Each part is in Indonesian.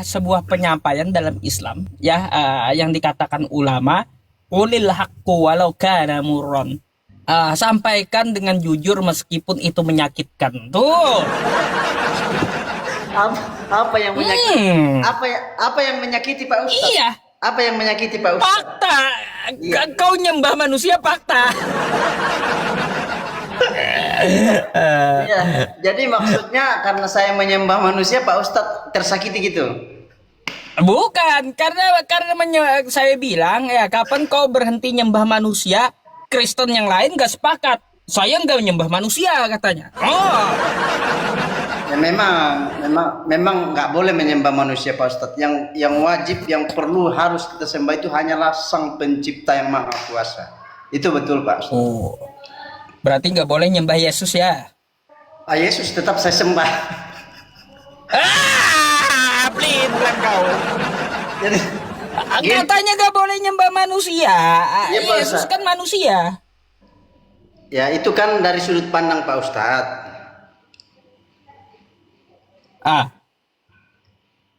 sebuah penyampaian dalam Islam ya, yang dikatakan ulama, qulil haqqu walau kana murran. Sampaikan dengan jujur meskipun itu menyakitkan. Tuh. Apa, apa yang menyakiti? Hmm. Apa yang menyakiti Pak Ustadz? Iya, Apa yang menyakiti Pak Ustadz? fakta. Iya. Kau nyembah manusia, fakta. Iya. Jadi maksudnya karena saya menyembah manusia, Pak Ustadz tersakiti gitu. Bukan, karena saya bilang ya, kapan kau berhenti nyembah manusia? Kristen yang lain gak sepakat. Saya nggak nyembah manusia katanya. Oh, Ya memang nggak boleh menyembah manusia Pak Ustadz. Yang wajib, yang perlu harus kita sembah itu hanyalah Sang Pencipta yang Maha Kuasa. Itu betul Pak Ustadz. oh, berarti nggak boleh nyembah Yesus ya? Yesus tetap saya sembah. Pelit bilang kau. Jadi gini, Katanya gak boleh nyembah manusia. Iya, Pak Yesus Ustadz. kan manusia. ya itu kan dari sudut pandang Pak Ustadz.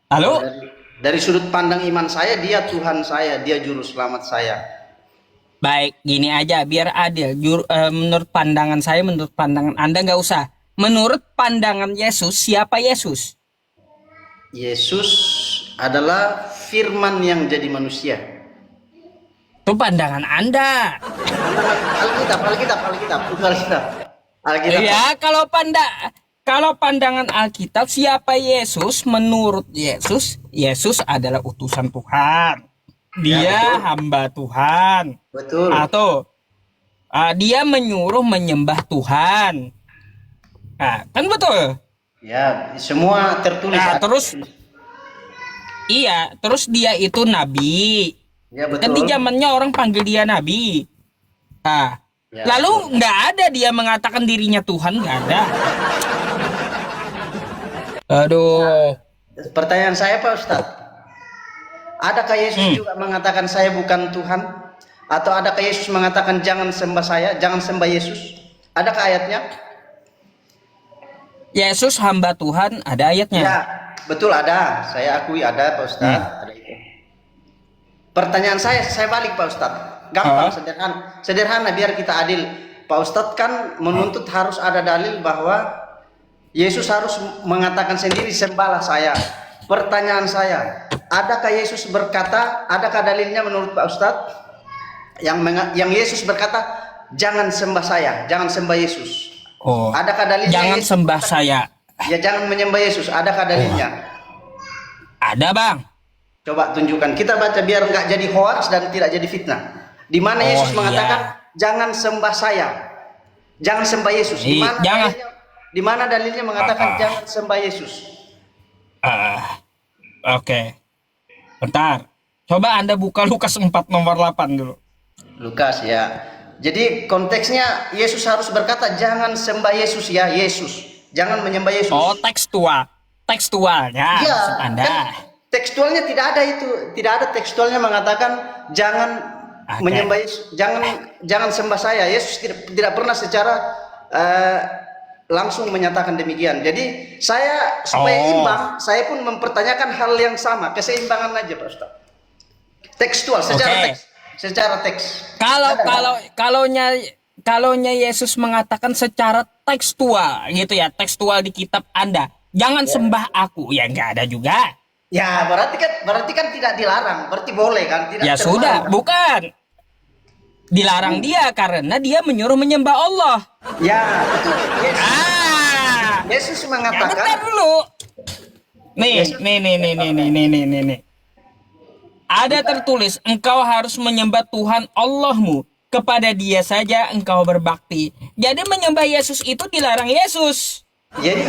Halo? Dari sudut pandang iman saya, dia Tuhan saya, dia juru selamat saya. Baik, gini aja biar adil. Menurut pandangan saya, menurut pandangan Anda nggak usah. Menurut pandangan Yesus, siapa Yesus? Yesus adalah firman yang jadi manusia. Itu pandangan Anda. Alkitab. Ya, kalau pandangan Alkitab, siapa Yesus? Menurut Yesus, Yesus adalah utusan Tuhan. Dia Ya, betul. hamba Tuhan. Betul. Atau dia menyuruh menyembah Tuhan. Kan betul. Ya, semua tertulis. Terus dia itu nabi. Ya, Kan di betul. zamannya orang panggil dia nabi. Ya, Lalu nggak ada dia mengatakan dirinya Tuhan, nggak ada. Aduh. Pertanyaan saya Pak Ustadz, adakah Yesus juga mengatakan saya bukan Tuhan? Atau adakah Yesus mengatakan jangan sembah saya, jangan sembah Yesus? Adakah ayatnya? Yesus hamba Tuhan, ada ayatnya. Ya, betul ada. Saya akui ada Pak Ustadz. Ada itu. Pertanyaan saya balik Pak Ustadz. Gampang, sederhana biar kita adil. Pak Ustadz kan menuntut harus ada dalil bahwa Yesus harus mengatakan sendiri sembahlah saya. Pertanyaan saya, adakah Yesus berkata, adakah dalilnya menurut Pak Ustadz yang Yesus berkata jangan sembah saya, jangan sembah Yesus? Oh. Adakah dalilnya? Jangan Yesus sembah berkata, saya. ya jangan menyembah Yesus. Adakah dalilnya? Ada, Bang. Coba tunjukkan. Kita baca biar nggak jadi hoax dan tidak jadi fitnah. Di mana Yesus mengatakan jangan sembah saya, jangan sembah Yesus. Jangan. Di mana dalilnya mengatakan jangan sembah Yesus? Oke. Bentar. Coba Anda buka Lukas 4 nomor 8 dulu. Lukas ya. Jadi konteksnya Yesus harus berkata jangan sembah Yesus ya, Yesus. Jangan menyembah Yesus. Oh, tekstualnya Iya, maksud Anda. kan tekstualnya tidak ada itu, tidak ada tekstualnya mengatakan jangan menyembah Yesus, jangan sembah saya. Yesus tidak pernah secara langsung menyatakan demikian. Jadi saya supaya imbang, saya pun mempertanyakan hal yang sama, keseimbangan aja Pak Ustaz. Tekstual secara teks. Kalaunya Yesus mengatakan secara tekstual gitu ya, tekstual di kitab Anda, jangan sembah aku, ya nggak ada juga. Ya berarti kan tidak dilarang, berarti boleh kan? Tidak Ya sudah, terlarang. bukan dilarang dia karena dia menyuruh menyembah Allah. Ya betul. Yesus Ya mengatakan. bentar dulu. Nih. Ada tertulis, engkau harus menyembah Tuhan Allahmu, kepada dia saja engkau berbakti. Jadi menyembah Yesus itu dilarang Yesus. Jadi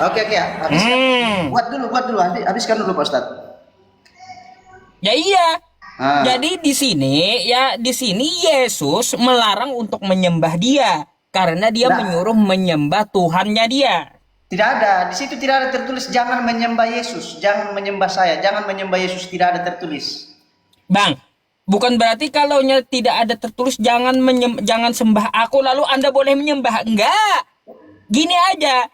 Oke, habiskan. Buat dulu, habiskan dulu Pak Ustadz. Ya iya. Jadi di sini Yesus melarang untuk menyembah dia karena dia menyuruh menyembah Tuhannya dia. Tidak ada, di situ tidak ada tertulis jangan menyembah Yesus, jangan menyembah saya, jangan menyembah Yesus, tidak ada tertulis. Bang, bukan berarti kalaunya tidak ada tertulis jangan sembah aku lalu Anda boleh menyembah. Enggak. Gini aja.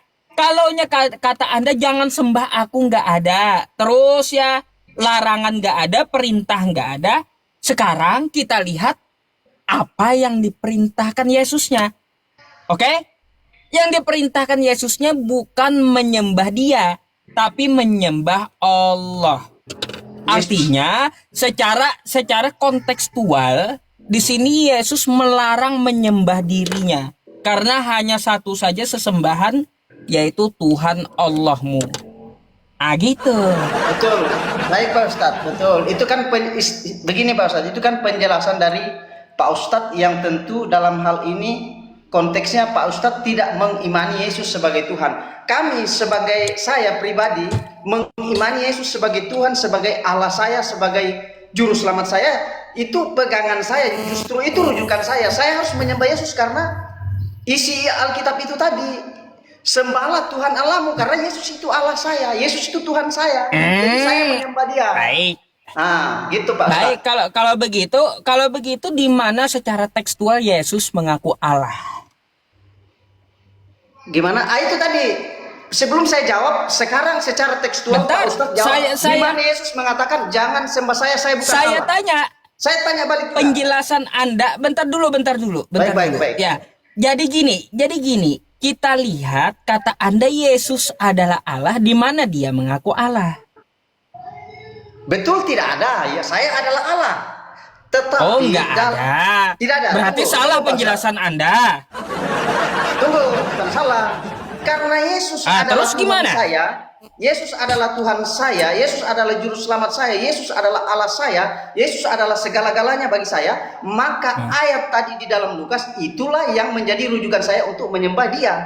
kata Anda jangan sembah aku nggak ada. Terus ya larangan nggak ada, perintah nggak ada. Sekarang kita lihat apa yang diperintahkan Yesusnya. Oke? Yang diperintahkan Yesusnya bukan menyembah dia, tapi menyembah Allah. Artinya secara kontekstual di sini Yesus melarang menyembah dirinya karena hanya satu saja sesembahan, yaitu Tuhan Allahmu. Ah gitu. Betul. Baik Pak Ustadz, betul. Itu kan begini Pak Ustadz, itu kan penjelasan dari Pak Ustadz yang tentu dalam hal ini konteksnya Pak Ustadz tidak mengimani Yesus sebagai Tuhan. Kami saya pribadi mengimani Yesus sebagai Tuhan, sebagai Allah saya, sebagai juru selamat saya. Itu pegangan saya, justru itu rujukan saya. Saya harus menyembah Yesus karena isi Alkitab itu tadi. Sembahlah Tuhan Allahmu karena Yesus itu Allah saya, Yesus itu Tuhan saya. Jadi saya menyembah dia. Baik. Nah, gitu Pak. Baik, kalau begitu di mana secara tekstual Yesus mengaku Allah? Gimana? Itu tadi. Sebelum saya jawab, sekarang secara tekstual Bentar, Pak Ustadz jawab. saya- Di mana Yesus mengatakan jangan sembah saya bukan Saya Allah. Saya tanya balik juga. penjelasan Anda, bentar dulu. Baik. Ya, jadi gini, kita lihat kata Anda Yesus adalah Allah, di mana dia mengaku Allah? Betul tidak ada. Ya, saya adalah Allah. Tetapi Oh, enggak ada. Tidak ada. Berarti Tunggu, salah Pak penjelasan Anda. Tunggu, bukan salah. Karena Yesus adalah terus Tuhan gimana? saya, Yesus adalah Tuhan saya, Yesus adalah juru selamat saya, Yesus adalah Allah saya, Yesus adalah segala-galanya bagi saya, maka ayat tadi di dalam Lukas itulah yang menjadi rujukan saya untuk menyembah dia.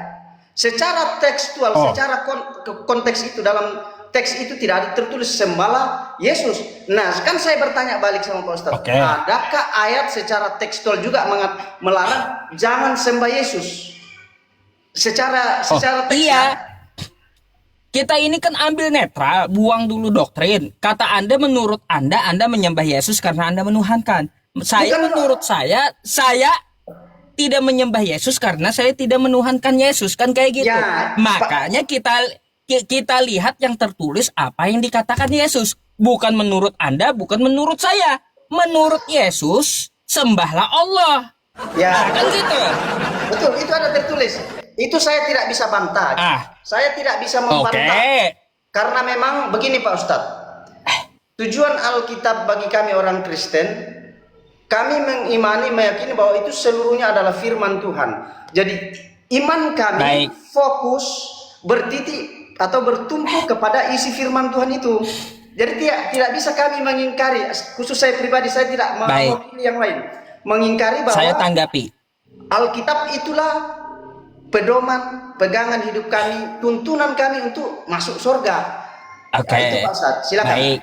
Secara tekstual, secara konteks itu, dalam teks itu tidak ada tertulis sembahlah Yesus. Nah, kan saya bertanya balik sama Pak Ustadz, adakah ayat secara tekstual juga melarang jangan sembah Yesus? Secara teksnya. Iya. Kita ini kan ambil netral, buang dulu doktrin. Kata Anda, menurut Anda menyembah Yesus karena Anda menuhankan. Menurut saya tidak menyembah Yesus karena saya tidak menuhankan Yesus, kan kayak gitu. Ya, makanya kita lihat yang tertulis apa yang dikatakan Yesus. Bukan menurut Anda, bukan menurut saya. Menurut Yesus, sembahlah Allah. Ya, kan gitu. Betul, itu ada tertulis. Itu saya tidak bisa bantah. Saya tidak bisa membantah. Karena memang begini Pak Ustadz. Tujuan Alkitab bagi kami orang Kristen, kami meyakini bahwa itu seluruhnya adalah firman Tuhan. Jadi iman kami fokus, bertitik atau bertumpu kepada isi firman Tuhan itu. Jadi tidak bisa kami mengingkari, khusus saya pribadi, saya tidak mewakili yang lain, mengingkari bahwa saya tanggapi Alkitab itulah pedoman, pegangan hidup kami, tuntunan kami untuk masuk surga. Oke. Ya, itu Pak Ustadz, silakan. Baik.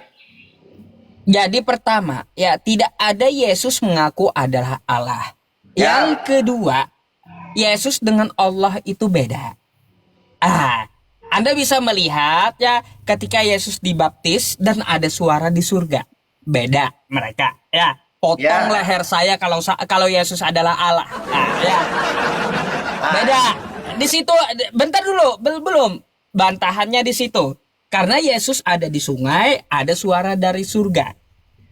Jadi pertama, ya tidak ada Yesus mengaku adalah Allah. Yang kedua, Yesus dengan Allah itu beda. Anda bisa melihat ya ketika Yesus dibaptis dan ada suara di surga. Beda mereka. Ya, potong leher saya kalau Yesus adalah Allah. Beda. Di situ bentar dulu, belum. Bantahannya di situ. Karena Yesus ada di sungai, ada suara dari surga.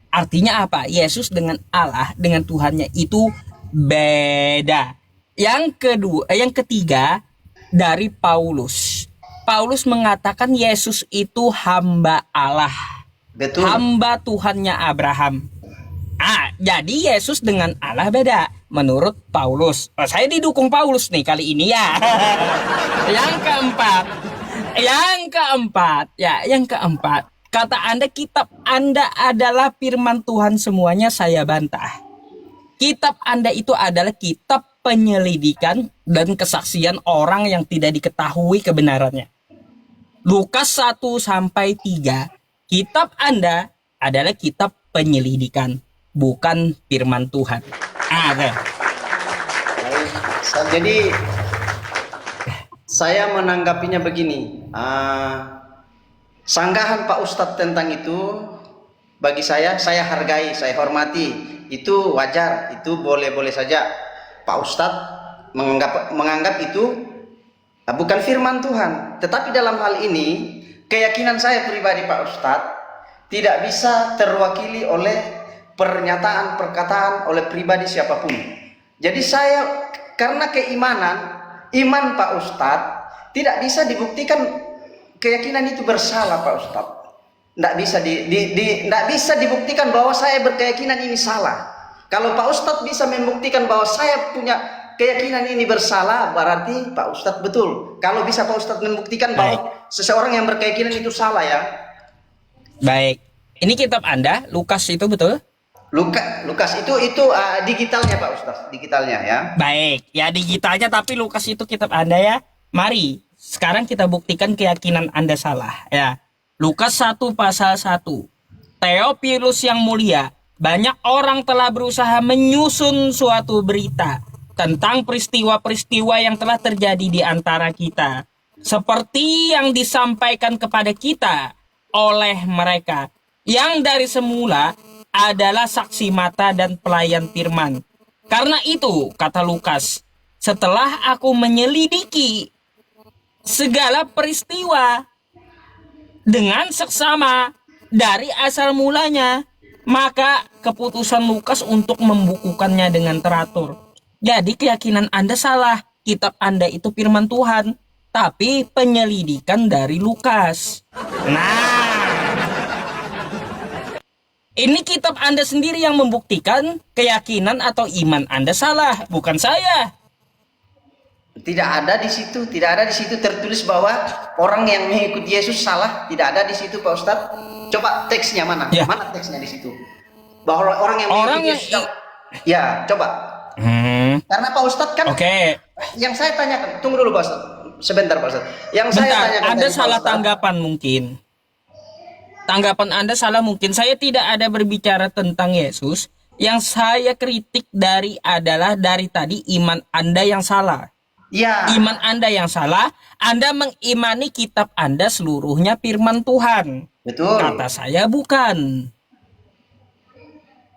Artinya apa? Yesus dengan Allah, dengan Tuhannya itu beda. Yang ketiga dari Paulus. Paulus mengatakan Yesus itu hamba Allah. Betul. Hamba Tuhannya Abraham. Jadi Yesus dengan Allah beda menurut Paulus. Saya didukung Paulus nih kali ini ya. Yang keempat, kata Anda kitab Anda adalah firman Tuhan semuanya, saya bantah. Kitab Anda itu adalah kitab penyelidikan dan kesaksian orang yang tidak diketahui kebenarannya. Lukas 1-3, kitab Anda adalah kitab penyelidikan, bukan firman Tuhan. Jadi saya menanggapinya begini. Sanggahan Pak Ustadz tentang itu bagi saya hargai, saya hormati. Itu wajar, itu boleh-boleh saja Pak Ustadz menganggap itu bukan firman Tuhan. Tetapi dalam hal ini, keyakinan saya pribadi Pak Ustadz, tidak bisa terwakili oleh pernyataan, perkataan oleh pribadi siapapun. Jadi saya, karena iman Pak Ustadz, tidak bisa dibuktikan keyakinan itu bersalah Pak Ustadz. Tidak bisa dibuktikan bahwa saya berkeyakinan ini salah. Kalau Pak Ustadz bisa membuktikan bahwa saya punya keyakinan ini bersalah, berarti Pak Ustadz betul. Kalau bisa Pak Ustadz membuktikan bahwa seseorang yang berkeyakinan itu salah ya. Baik. Ini kitab Anda, Lukas itu betul? Lukas itu digitalnya Pak Ustadz, digitalnya ya. Baik, ya digitalnya, tapi Lukas itu kitab Anda ya. Mari, sekarang kita buktikan keyakinan Anda salah ya. Lukas 1 pasal 1. Theophilus yang mulia, banyak orang telah berusaha menyusun suatu berita tentang peristiwa-peristiwa yang telah terjadi di antara kita, seperti yang disampaikan kepada kita oleh mereka yang dari semula adalah saksi mata dan pelayan firman. Karena itu, kata Lukas, setelah aku menyelidiki segala peristiwa dengan seksama dari asal mulanya, maka keputusan Lukas untuk membukukannya dengan teratur. Jadi keyakinan Anda salah. Kitab Anda itu firman Tuhan, tapi penyelidikan dari Lukas. Nah, ini kitab Anda sendiri yang membuktikan keyakinan atau iman Anda salah, bukan saya. Tidak ada di situ tertulis bahwa orang yang mengikuti Yesus salah. Tidak ada di situ Pak Ustadz. Coba teksnya mana? Ya. Mana teksnya di situ? Bahwa orang yang mengikuti Yesus. Ya, coba. Karena Pak Ustadz kan. Oke. Yang saya tanyakan, tunggu dulu Pak Ustadz. Sebentar Pak Ustadz. Yang saya tanyakan. Anda salah tanggapan mungkin. Tanggapan Anda salah mungkin. Saya tidak ada berbicara tentang Yesus. Yang saya kritik adalah dari tadi iman Anda yang salah. Ya. Iman Anda yang salah. Anda mengimani kitab Anda seluruhnya firman Tuhan. Betul. Kata saya bukan.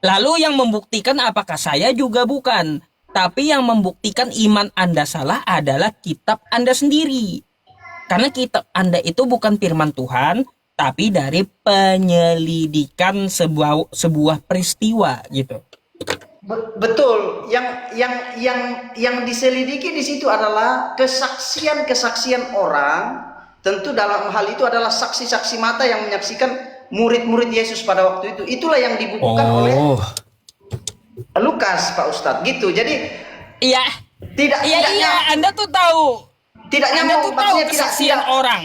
Lalu yang membuktikan apakah saya juga bukan. Tapi yang membuktikan iman Anda salah adalah kitab Anda sendiri. Karena kitab Anda itu bukan firman Tuhan, tapi dari penyelidikan sebuah peristiwa gitu. Betul. Yang diselidiki di situ adalah kesaksian orang. Tentu dalam hal itu adalah saksi-saksi mata yang menyaksikan murid-murid Yesus pada waktu itu. Itulah yang dibukukan oleh Lukas Pak Ustadz gitu. Jadi iya. Iya, Anda tuh tahu. Tidak Anda nyambung, tuh tahu maksudnya kesaksian orang.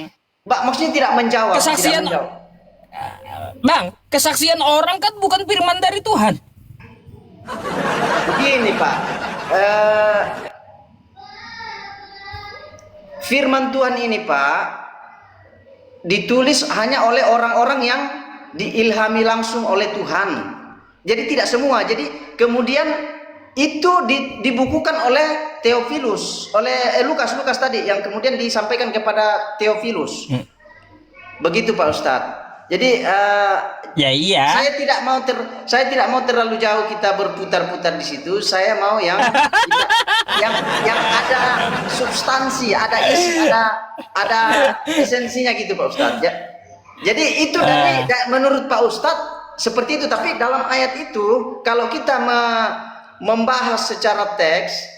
Maksudnya tidak menjawab. Kesaksian tidak menjawab. Bang, kesaksian orang kan bukan firman dari Tuhan. Begini Pak, firman Tuhan ini Pak ditulis hanya oleh orang-orang yang diilhami langsung oleh Tuhan. Jadi tidak semua. Jadi kemudian itu dibukukan oleh Theophilus, oleh Lukas tadi yang kemudian disampaikan kepada Theophilus. Begitu Pak Ustadz. Jadi ya iya. Saya tidak mau terlalu jauh kita berputar-putar di situ. Saya mau yang ada substansi, ada isi, ada esensinya gitu Pak Ustadz. Jadi itu menurut Pak Ustadz seperti itu. Tapi dalam ayat itu kalau kita membahas secara teks,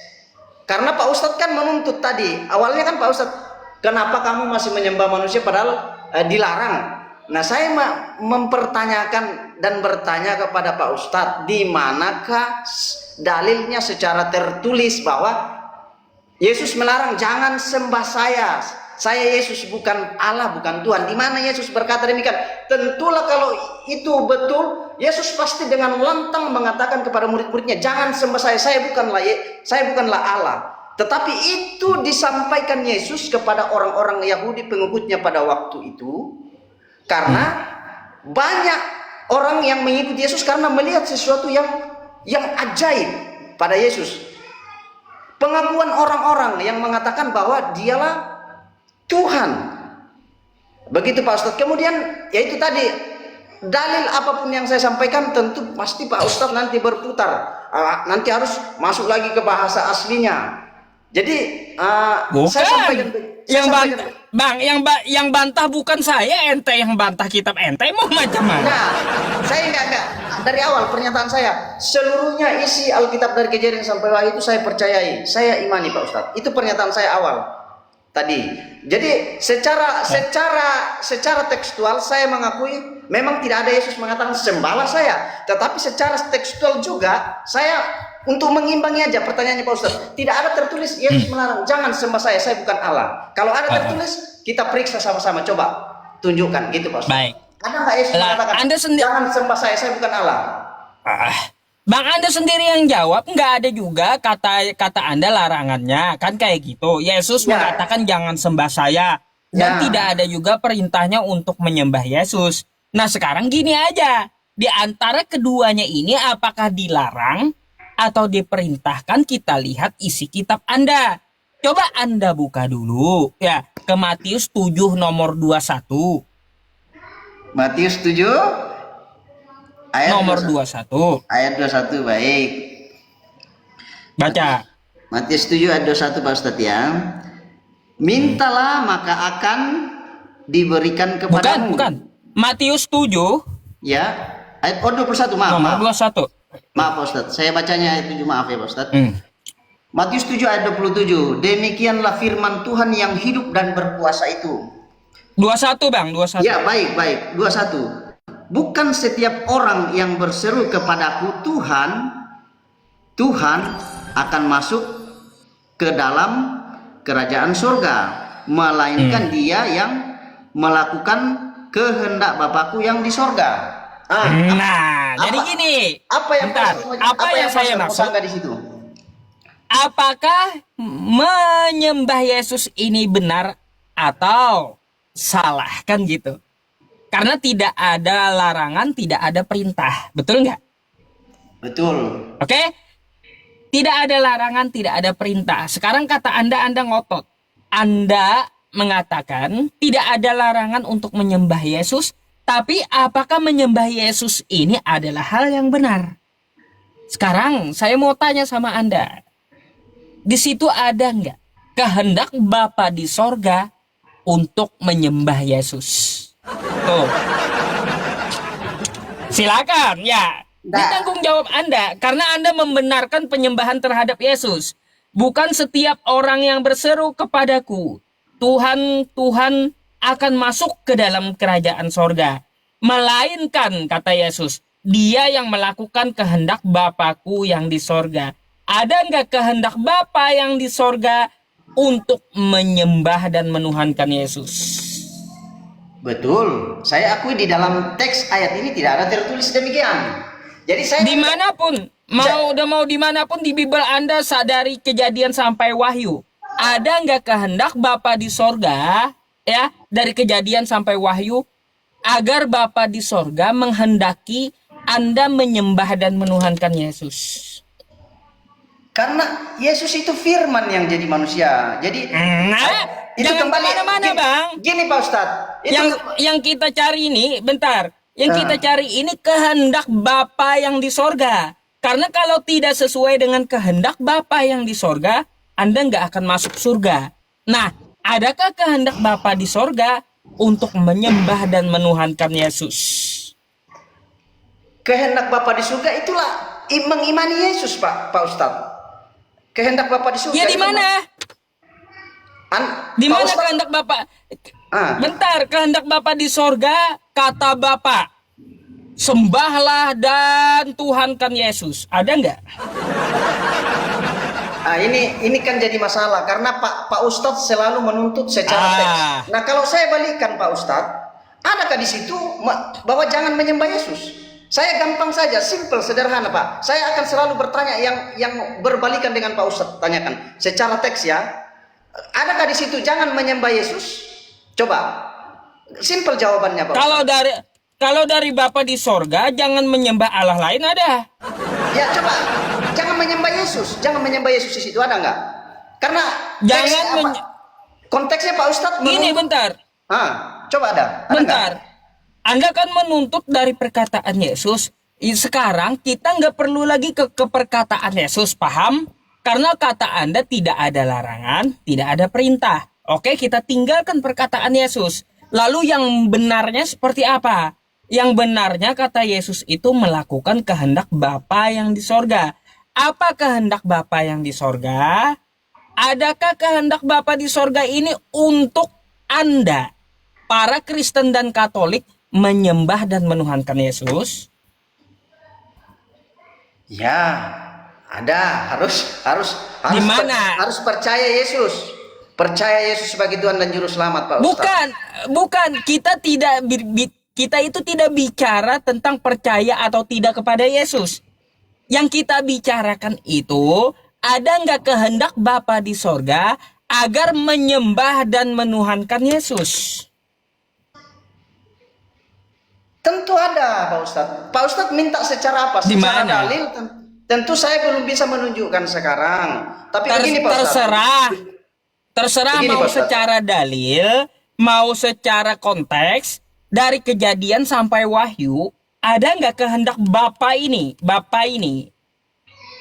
karena Pak Ustadz kan menuntut tadi awalnya kan Pak Ustadz, kenapa kamu masih menyembah manusia padahal dilarang? Nah, saya mempertanyakan dan bertanya kepada Pak Ustadz, di manakah dalilnya secara tertulis bahwa Yesus melarang jangan sembah saya. Saya Yesus bukan Allah, bukan Tuhan. Di mana Yesus berkata demikian? Tentulah kalau itu betul, Yesus pasti dengan lantang mengatakan kepada murid-muridnya, jangan sembah saya. Saya bukanlah Allah. Tetapi itu disampaikan Yesus kepada orang-orang Yahudi pengikutnya pada waktu itu. Karena banyak orang yang mengikuti Yesus karena melihat sesuatu yang ajaib pada Yesus. Pengakuan orang-orang yang mengatakan bahwa dialah Tuhan. Begitu Pak Ustadz. Kemudian yaitu tadi dalil apapun yang saya sampaikan tentu pasti Pak Ustadz nanti berputar. Nanti harus masuk lagi ke bahasa aslinya. Jadi Bukan. saya sampaikan, Yang bantah, Bang, yang bantah bukan saya, ente yang bantah kitab ente mau macam mana? Nah, saya enggak. Dari awal pernyataan saya, seluruhnya isi Alkitab dari Kejadian sampai Wahyu itu saya percayai, saya imani Pak Ustadz. Itu pernyataan saya awal tadi. Jadi secara tekstual saya mengakui memang tidak ada Yesus mengatakan sembahlah saya. Tetapi secara tekstual juga saya untuk mengimbangi aja pertanyaannya Pak Ustadz. Tidak ada tertulis Yesus melarang jangan sembah saya bukan Allah. Kalau ada tertulis kita periksa sama-sama, coba tunjukkan gitu Pak Ustadz. Baik. Ada nggak Yesus mengatakan jangan sembah saya bukan Allah? Bang, Anda sendiri yang jawab, nggak ada juga kata Anda larangannya, kan kayak gitu. Yesus mengatakan jangan sembah saya, dan tidak ada juga perintahnya untuk menyembah Yesus. Nah sekarang gini aja, di antara keduanya ini apakah dilarang atau diperintahkan, kita lihat isi kitab Anda. Coba Anda buka dulu ya ke Matius 7 nomor 21. Matius 7 ayat Nomor 21. Ayat 21, baik. Baca. Matius 7 ayat 21 Pak Ustadz ya. Mintalah maka akan diberikan kepadamu. Bukan. Matius 7 Ya. Ayat 21, maaf. nomor 21. Maaf Pak Ustadz, saya bacanya ayat 7, maaf ya Pak Ustadz. Matius 7 ayat 27. Demikianlah firman Tuhan yang hidup dan berkuasa itu. 21 Bang, 21. Ya, baik. 21. Bukan setiap orang yang berseru kepadaku Tuhan, Tuhan akan masuk ke dalam kerajaan surga, melainkan dia yang melakukan kehendak Bapakku yang di sorga. Jadi gini. Apa yang saya maksud di situ? Apakah menyembah Yesus ini benar atau salah, kan gitu? Karena tidak ada larangan, tidak ada perintah. Betul nggak? Betul. Oke? Tidak ada larangan, tidak ada perintah. Sekarang kata Anda ngotot. Anda mengatakan tidak ada larangan untuk menyembah Yesus, tapi apakah menyembah Yesus ini adalah hal yang benar? Sekarang saya mau tanya sama Anda. Di situ ada nggak kehendak Bapa di sorga untuk menyembah Yesus? Tuh. Silakan ya. Ditanggung jawab Anda karena Anda membenarkan penyembahan terhadap Yesus. Bukan setiap orang yang berseru kepadaku, Tuhan, Tuhan, akan masuk ke dalam kerajaan sorga. Melainkan, kata Yesus, dia yang melakukan kehendak Bapakku yang di sorga. Ada nggak kehendak Bapa yang di sorga untuk menyembah dan menuhankan Yesus? Betul. Saya akui di dalam teks ayat ini tidak ada tertulis demikian. Jadi saya dimanapun mau dimanapun di Bible Anda, dari Kejadian sampai Wahyu, ada nggak kehendak Bapa di sorga ya, dari Kejadian sampai Wahyu, agar Bapa di sorga menghendaki Anda menyembah dan menuhankan Yesus? Karena Yesus itu firman yang jadi manusia. Jadi itu jangan kembali kemana-mana Bang. Gini Pak Ustadz, yang kita cari ini, bentar. Yang kita cari ini kehendak Bapa yang di sorga. Karena kalau tidak sesuai dengan kehendak Bapa yang di sorga, Anda nggak akan masuk surga. Nah, adakah kehendak Bapa di sorga untuk menyembah dan menuhankan Yesus? Kehendak Bapa di surga itulah mengimani Yesus, Pak Ustadz. Kehendak Bapa di surga. Ya di mana? Di mana kehendak Bapa? Bentar, kehendak Bapa di sorga, kata Bapa, sembahlah dan tuhankan Yesus. Ada nggak? Ini kan jadi masalah karena Pak Ustadz selalu menuntut secara teks. Nah, kalau saya balikan Pak Ustadz, adakah di situ bahwa jangan menyembah Yesus? Saya gampang saja, simple, sederhana Pak. Saya akan selalu bertanya yang berbalikan dengan Pak Ustadz tanyakan secara teks ya. Adakah di situ jangan menyembah Yesus? Coba, simple jawabannya Pak. Kalau dari Bapa di sorga, jangan menyembah Allah lain, ada? Ya coba, jangan menyembah Yesus. Jangan menyembah Yesus di situ, ada nggak? Karena konteksnya Pak Ustadz. Ini bentar. Coba ada bentar. Gak? Anda kan menuntut dari perkataan Yesus. Sekarang kita nggak perlu lagi ke perkataan Yesus, paham? Karena kata Anda tidak ada larangan, tidak ada perintah. Oke, kita tinggalkan perkataan Yesus. Lalu yang benarnya seperti apa? Yang benarnya kata Yesus itu melakukan kehendak Bapa yang di sorga. Apa kehendak Bapa yang di sorga? Adakah kehendak Bapa di sorga ini untuk Anda, para Kristen dan Katolik, menyembah dan menuhankan Yesus? Ya, ada. Di mana? Harus percaya Yesus. Percaya Yesus sebagai Tuhan dan Juru Selamat, Pak Ustaz. Bukan. Kita itu tidak bicara tentang percaya atau tidak kepada Yesus. Yang kita bicarakan itu, ada nggak kehendak Bapa di sorga agar menyembah dan menuhankan Yesus? Tentu ada, Pak Ustadz. Pak Ustadz minta secara apa? Di Secara mana? dalil. Tentu saya belum bisa menunjukkan sekarang. Tapi begini, Pak Ustadz. Terserah Begini, mau Pak Ustadz. secara dalil, mau secara konteks, dari Kejadian sampai Wahyu, ada nggak kehendak Bapa ini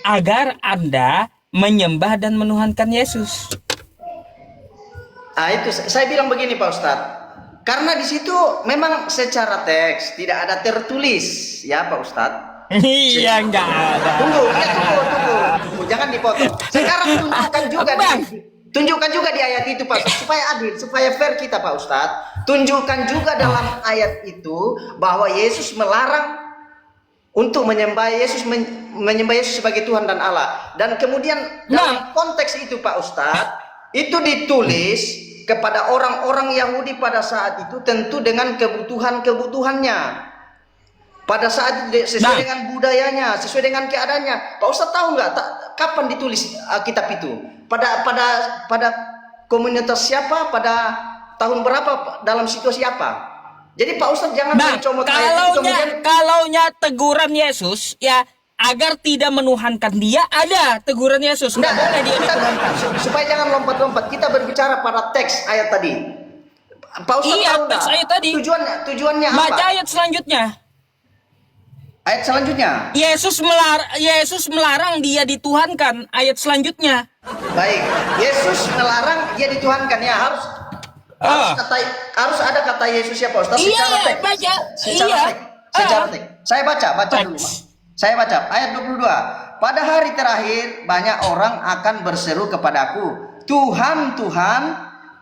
agar Anda menyembah dan menuhankan Yesus? Itu saya bilang begini, Pak Ustadz. Karena di situ memang secara teks tidak ada tertulis, ya Pak Ustadz. Iya, nggak ada. Tunggu, jangan dipotong. Sekarang tunjukkan juga di ayat itu, Pak Ustadz, supaya adil, supaya fair kita, Pak Ustadz. Tunjukkan juga dalam ayat itu bahwa Yesus melarang untuk menyembah Yesus sebagai Tuhan dan Allah. Dan kemudian dalam konteks itu, Pak Ustadz, itu ditulis kepada orang-orang Yahudi pada saat itu tentu dengan kebutuhannya. Pada saat sesuai dengan budayanya, sesuai dengan keadaannya. Pak Ustadz tahu nggak kapan ditulis kitab itu? Pada komunitas siapa? Pada tahun berapa? Dalam situasi apa? Jadi Pak Ustadz jangan mencomot ayat itu kemudian. Kalaunya teguran Yesus ya agar tidak menuhankan dia, ada teguran Yesus. Nggak boleh dia dituhankan. Supaya jangan lompat-lompat. Kita berbicara pada teks ayat tadi. Pak Ustadz tahu teks ayat tadi. Tujuannya apa? Baca ayat selanjutnya. Ayat selanjutnya. Yesus melarang dia dituhankan. Ayat selanjutnya. Baik. Yesus melarang dia dituhankan ya harus ada kata Yesus ya Pak Ustaz. Secara teks. Saya baca dulu. Saya baca ayat 22. Pada hari terakhir banyak orang akan berseru kepadaku, Tuhan, Tuhan,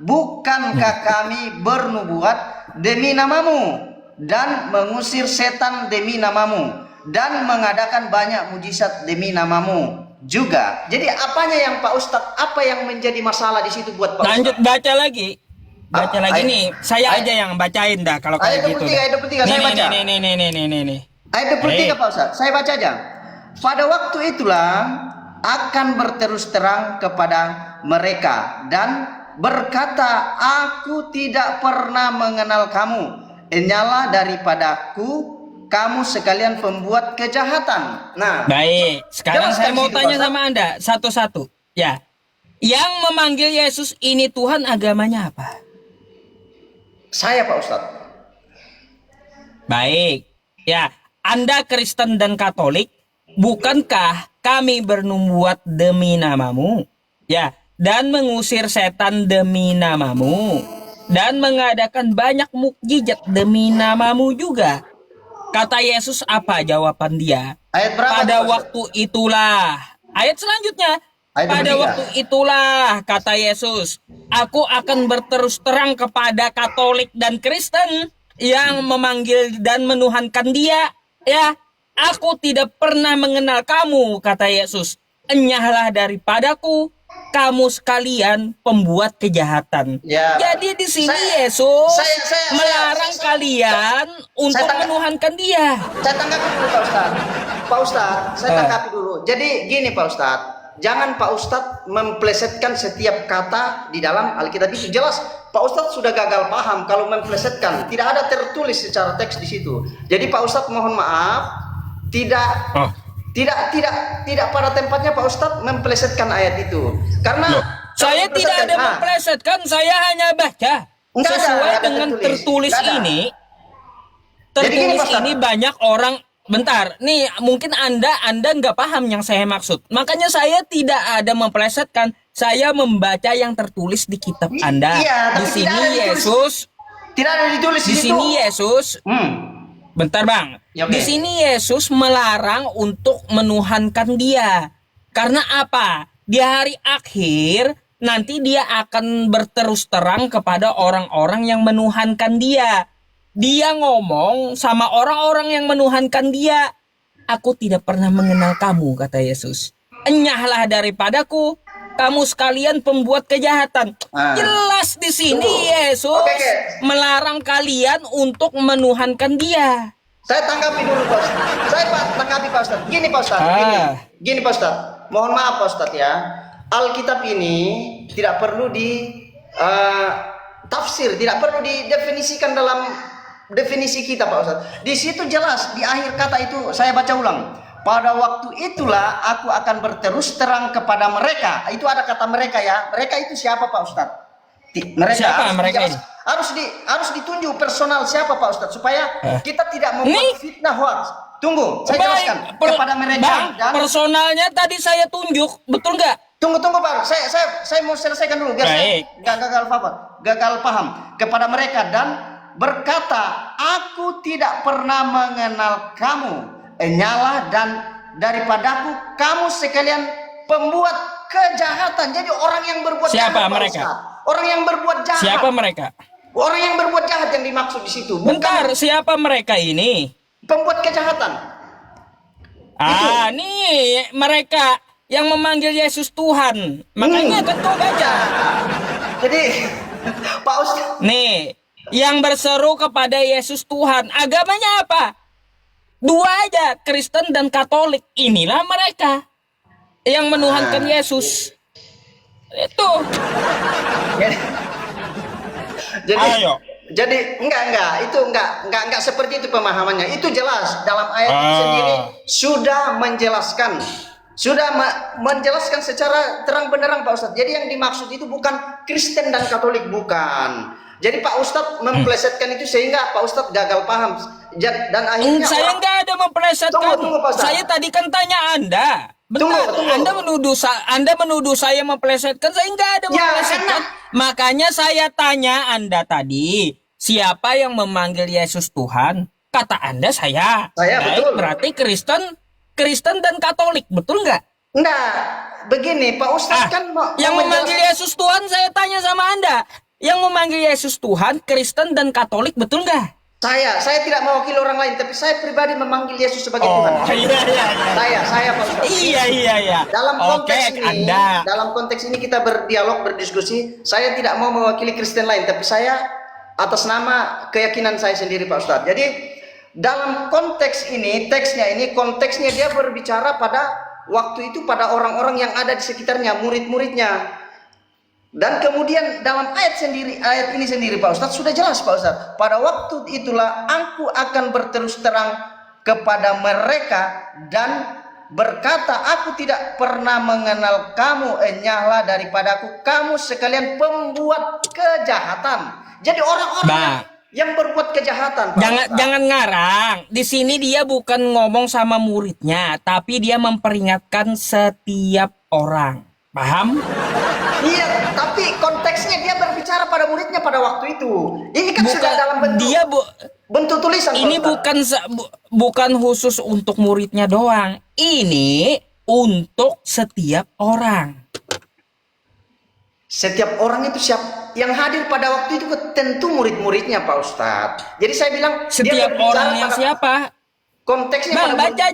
bukankah kami bernubuat demi namamu dan mengusir setan demi namamu dan mengadakan banyak mujizat demi namamu juga. Jadi apanya yang Pak Ustadz, apa yang menjadi masalah di situ buat Pak Ustadz? Lanjut baca lagi. Nih, saya aja yang bacain dah kalau kayak gitu. Ayat 23 saya baca. Nih. Ayat 23 Pak Ustadz, saya baca aja. Pada waktu itulah akan berterus terang kepada mereka dan berkata, aku tidak pernah mengenal kamu. Enyala daripadaku, kamu sekalian pembuat kejahatan. Nah, baik. Sekarang saya mau tanya Pak, sama Anda satu-satu. Ya, yang memanggil Yesus ini Tuhan agamanya apa? Saya Pak Ustadz. Baik. Ya, Anda Kristen dan Katolik, bukankah kami bernubuat demi namamu? Ya, dan mengusir setan demi namamu, dan mengadakan banyak mukjizat demi namamu juga. Kata Yesus apa jawaban dia? Ayat berapa? Pada waktu itulah. Ayat selanjutnya. Pada waktu itulah, kata Yesus, aku akan berterus terang kepada Katolik dan Kristen yang memanggil dan menuhankan dia. Ya, aku tidak pernah mengenal kamu, kata Yesus. Enyahlah daripadaku, kamu sekalian pembuat kejahatan. Ya. Jadi di sini Yesus melarang kalian untuk menuhankan dia. Saya tanggapi dulu Pak Ustadz. Pak Ustadz, saya tanggapi dulu. Jadi gini Pak Ustadz, jangan Pak Ustadz memplesetkan setiap kata di dalam Alkitab itu. Jelas Pak Ustadz sudah gagal paham kalau memplesetkan. Tidak ada tertulis secara teks di situ. Jadi Pak Ustadz mohon maaf, tidak pada tempatnya Pak Ustadz memplesetkan ayat itu. Karena saya tidak ada memplesetkan, saya hanya baca sesuai dengan tertulis ini. Tertulis ini banyak orang bentar, nih mungkin Anda nggak paham yang saya maksud. Makanya saya tidak ada memplesetkan, saya membaca yang tertulis di kitab Anda. Iya, Di tapi sini tidak ada ditulis. Yesus, Tidak ada ditulis di situ. sini Yesus, Hmm. bentar Bang. Ya, oke. Di sini Yesus melarang untuk menuhankan dia. Karena apa? Di hari akhir nanti dia akan berterus terang kepada orang-orang yang menuhankan dia. Dia ngomong sama orang-orang yang menuhankan dia. Aku tidak pernah mengenal kamu, kata Yesus. Enyahlah daripadaku, kamu sekalian pembuat kejahatan. Ah. Jelas di sini Tunggu. Yesus Oke. melarang kalian untuk menuhankan dia. Saya tanggapi dulu Pak Ustaz. Saya tanggapi Pak Ustaz. Gini Pak Ustaz, gini Pak Ustaz. Mohon maaf Pak Ustaz ya. Alkitab ini tidak perlu di tafsir, tidak perlu didefinisikan dalam definisi kita Pak Ustaz. Di situ jelas di akhir kata itu saya baca ulang. Pada waktu itulah aku akan berterus terang kepada mereka. Itu ada kata mereka ya. Mereka itu siapa Pak Ustaz? Mereka Siapa mereka ini? harus ditunjuk personal siapa Pak Ustadz supaya kita tidak membuat fitnah hoax. Tunggu, saya jelaskan kepada mereka. Bang, dan personalnya tadi saya tunjuk, betul nggak? tunggu Pak, saya mau selesaikan dulu biar saya nggak gagal paham kepada mereka dan berkata, aku tidak pernah mengenal kamu, enyalah dan daripadaku kamu sekalian pembuat kejahatan. Jadi orang yang berbuat Siapa jahat, mereka? Pak Ustadz. Orang yang berbuat jahat. Siapa mereka? Orang yang berbuat jahat yang dimaksud di situ. Bentar, Bukan siapa mereka ini? pembuat kejahatan. Nih mereka yang memanggil Yesus Tuhan. Makanya kan kau baca. Jadi Pak Ustadz, Nih, yang berseru kepada Yesus Tuhan. Agamanya apa? Dua aja, Kristen dan Katolik. Inilah mereka yang menuhankan Yesus. Itu. jadi Ayo. jadi enggak seperti itu pemahamannya. Itu jelas dalam ayat itu sendiri sudah menjelaskan menjelaskan secara terang benderang Pak Ustadz. Jadi yang dimaksud itu bukan Kristen dan Katolik, bukan. Jadi Pak Ustadz memplesetkan itu sehingga Pak Ustadz gagal paham dan akhirnya Saya nggak ada memplesetkan. Tunggu, Pak Ustadz. Saya tadi kan tanya Anda. Benar, Tunggu. Anda menuduh saya memplesetkan. Saya nggak ada memplesetkan. Makanya saya tanya Anda tadi, siapa yang memanggil Yesus Tuhan? Kata Anda saya. Saya, Baik, betul. berarti Kristen dan Katolik, betul nggak? enggak begini Pak Ustadz kan Yang memanggil Yesus Tuhan, saya tanya sama Anda. Yang memanggil Yesus Tuhan, Kristen dan Katolik, betul nggak? Saya tidak mewakili orang lain, tapi saya pribadi memanggil Yesus sebagai Tuhan. Iya. Saya Pak Ustadz. Iya. Dalam Anda. konteks ini kita berdialog, berdiskusi. Saya tidak mau mewakili Kristen lain, tapi saya atas nama keyakinan saya sendiri Pak Ustadz. Jadi dalam konteks ini, konteksnya dia berbicara pada waktu itu pada orang-orang yang ada di sekitarnya, murid-muridnya. Dan kemudian dalam ayat ini sendiri Pak Ustadz sudah jelas Pak Ustadz. Pada waktu itulah aku akan berterus terang kepada mereka dan berkata, aku tidak pernah mengenal kamu, enyahlah daripadaku kamu sekalian pembuat kejahatan. Jadi orang-orang yang berbuat kejahatan Pak Ustadz. Jangan ngarang. Di sini dia bukan ngomong sama muridnya, tapi dia memperingatkan setiap orang. Paham? Iya, tapi konteksnya dia berbicara pada muridnya pada waktu itu. Ini kan sudah dalam bentuk tulisan. Ini bukan khusus untuk muridnya doang. Ini untuk setiap orang. Setiap orang itu yang hadir pada waktu itu tentu murid-muridnya Pak Ustadz. Jadi saya bilang setiap orang yang siapa? Konteksnya baca,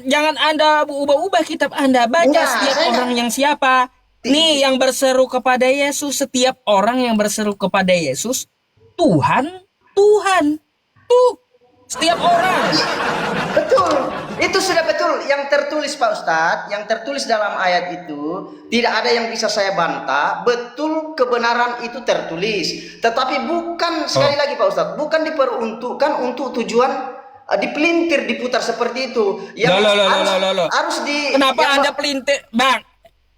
jangan Anda ubah-ubah kitab Anda. Baca setiap orang yang siapa. Nih yang berseru kepada Yesus, setiap orang yang berseru kepada Yesus, Tuhan. Tuh, setiap orang. Betul. Itu sudah betul yang tertulis Pak Ustadz, yang tertulis dalam ayat itu tidak ada yang bisa saya bantah. Betul, kebenaran itu tertulis. Tetapi bukan sekali lagi Pak Ustadz, bukan diperuntukkan untuk tujuan dipelintir, diputar seperti itu. Harus Kenapa Anda pelintir, Bang?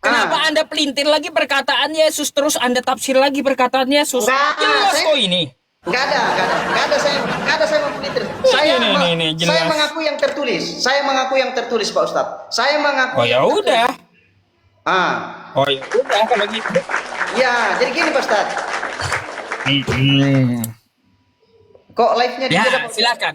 Kenapa Anda pelintir lagi perkataan Yesus terus Anda tafsir lagi perkataan Yesus? Jelas kok ini. Enggak ada saya mempelintir. Saya ini Saya jelas. mengaku yang tertulis. Saya mengaku yang tertulis, Pak Ustadz. Saya mengaku. Oh ya yang tertulis. udah. Ah, Oh ya udah kalau gitu. ya, jadi gini Pak Ustadz. Kok live-nya Ya, tidak, Pak Ustadz? silakan.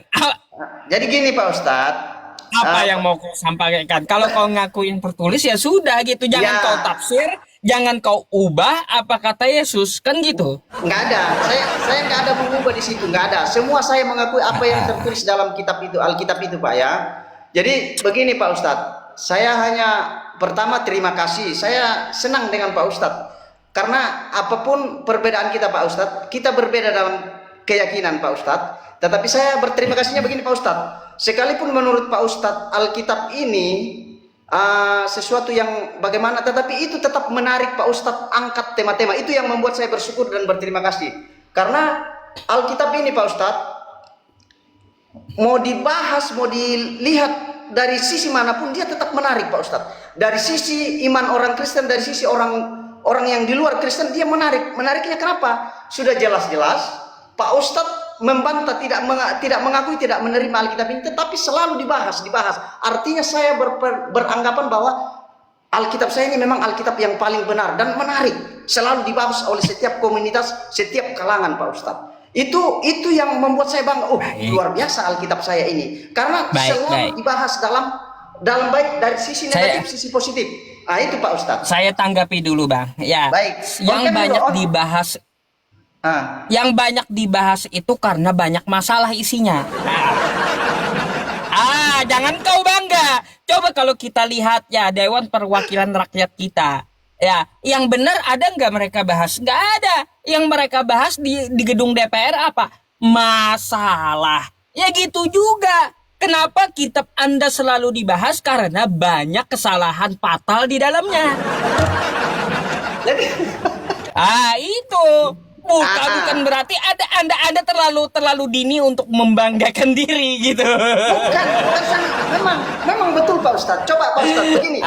Jadi gini Pak Ustadz. Apa yang mau kau sampaikan? Kalau kau ngaku yang tertulis ya sudah gitu. Jangan Ya. kau tafsir, jangan kau ubah apa kata Yesus, kan gitu. Nggak ada. Saya nggak ada mengubah di situ. Nggak ada. Semua saya mengakui apa yang tertulis dalam kitab itu, Alkitab itu, Pak ya. Jadi begini Pak Ustadz. Saya hanya pertama terima kasih. Saya senang dengan Pak Ustadz. Karena apapun perbedaan kita Pak Ustadz, kita berbeda dalam keyakinan Pak Ustadz. Tetapi saya berterima kasihnya begini Pak Ustadz. Sekalipun menurut Pak Ustadz Alkitab ini sesuatu yang bagaimana, tetapi itu tetap menarik Pak Ustadz angkat tema-tema. Itu yang membuat saya bersyukur dan berterima kasih. Karena Alkitab ini Pak Ustadz mau dibahas, mau dilihat dari sisi manapun dia tetap menarik Pak Ustadz. Dari sisi iman orang Kristen, dari sisi orang yang di luar Kristen dia menarik. Menariknya kenapa? Sudah jelas-jelas Pak Ustadz membantah, tidak mengakui, tidak menerima Alkitab ini, tetapi selalu dibahas. Artinya saya beranggapan bahwa Alkitab saya ini memang Alkitab yang paling benar dan menarik, selalu dibahas oleh setiap komunitas, setiap kalangan Pak Ustadz. Itu yang membuat saya bangga. Oh, luar biasa Alkitab saya ini, karena selalu dibahas dalam baik dari sisi negatif, sisi positif. Ah itu Pak Ustadz. Saya tanggapi dulu Bang. Ya. Baik. Yang banyak dibahas. Yang banyak dibahas itu karena banyak masalah isinya. Jangan kau bangga. Coba kalau kita lihat ya Dewan Perwakilan Rakyat kita, ya yang benar ada nggak mereka bahas? Nggak ada. Yang mereka bahas di gedung DPR apa? Masalah. Ya gitu juga. Kenapa kitab Anda selalu dibahas? Karena banyak kesalahan fatal di dalamnya. Itu. Bukan berarti Anda terlalu dini untuk membanggakan diri gitu. Bukan memang betul Pak Ustadz. Coba Pak Ustadz begini.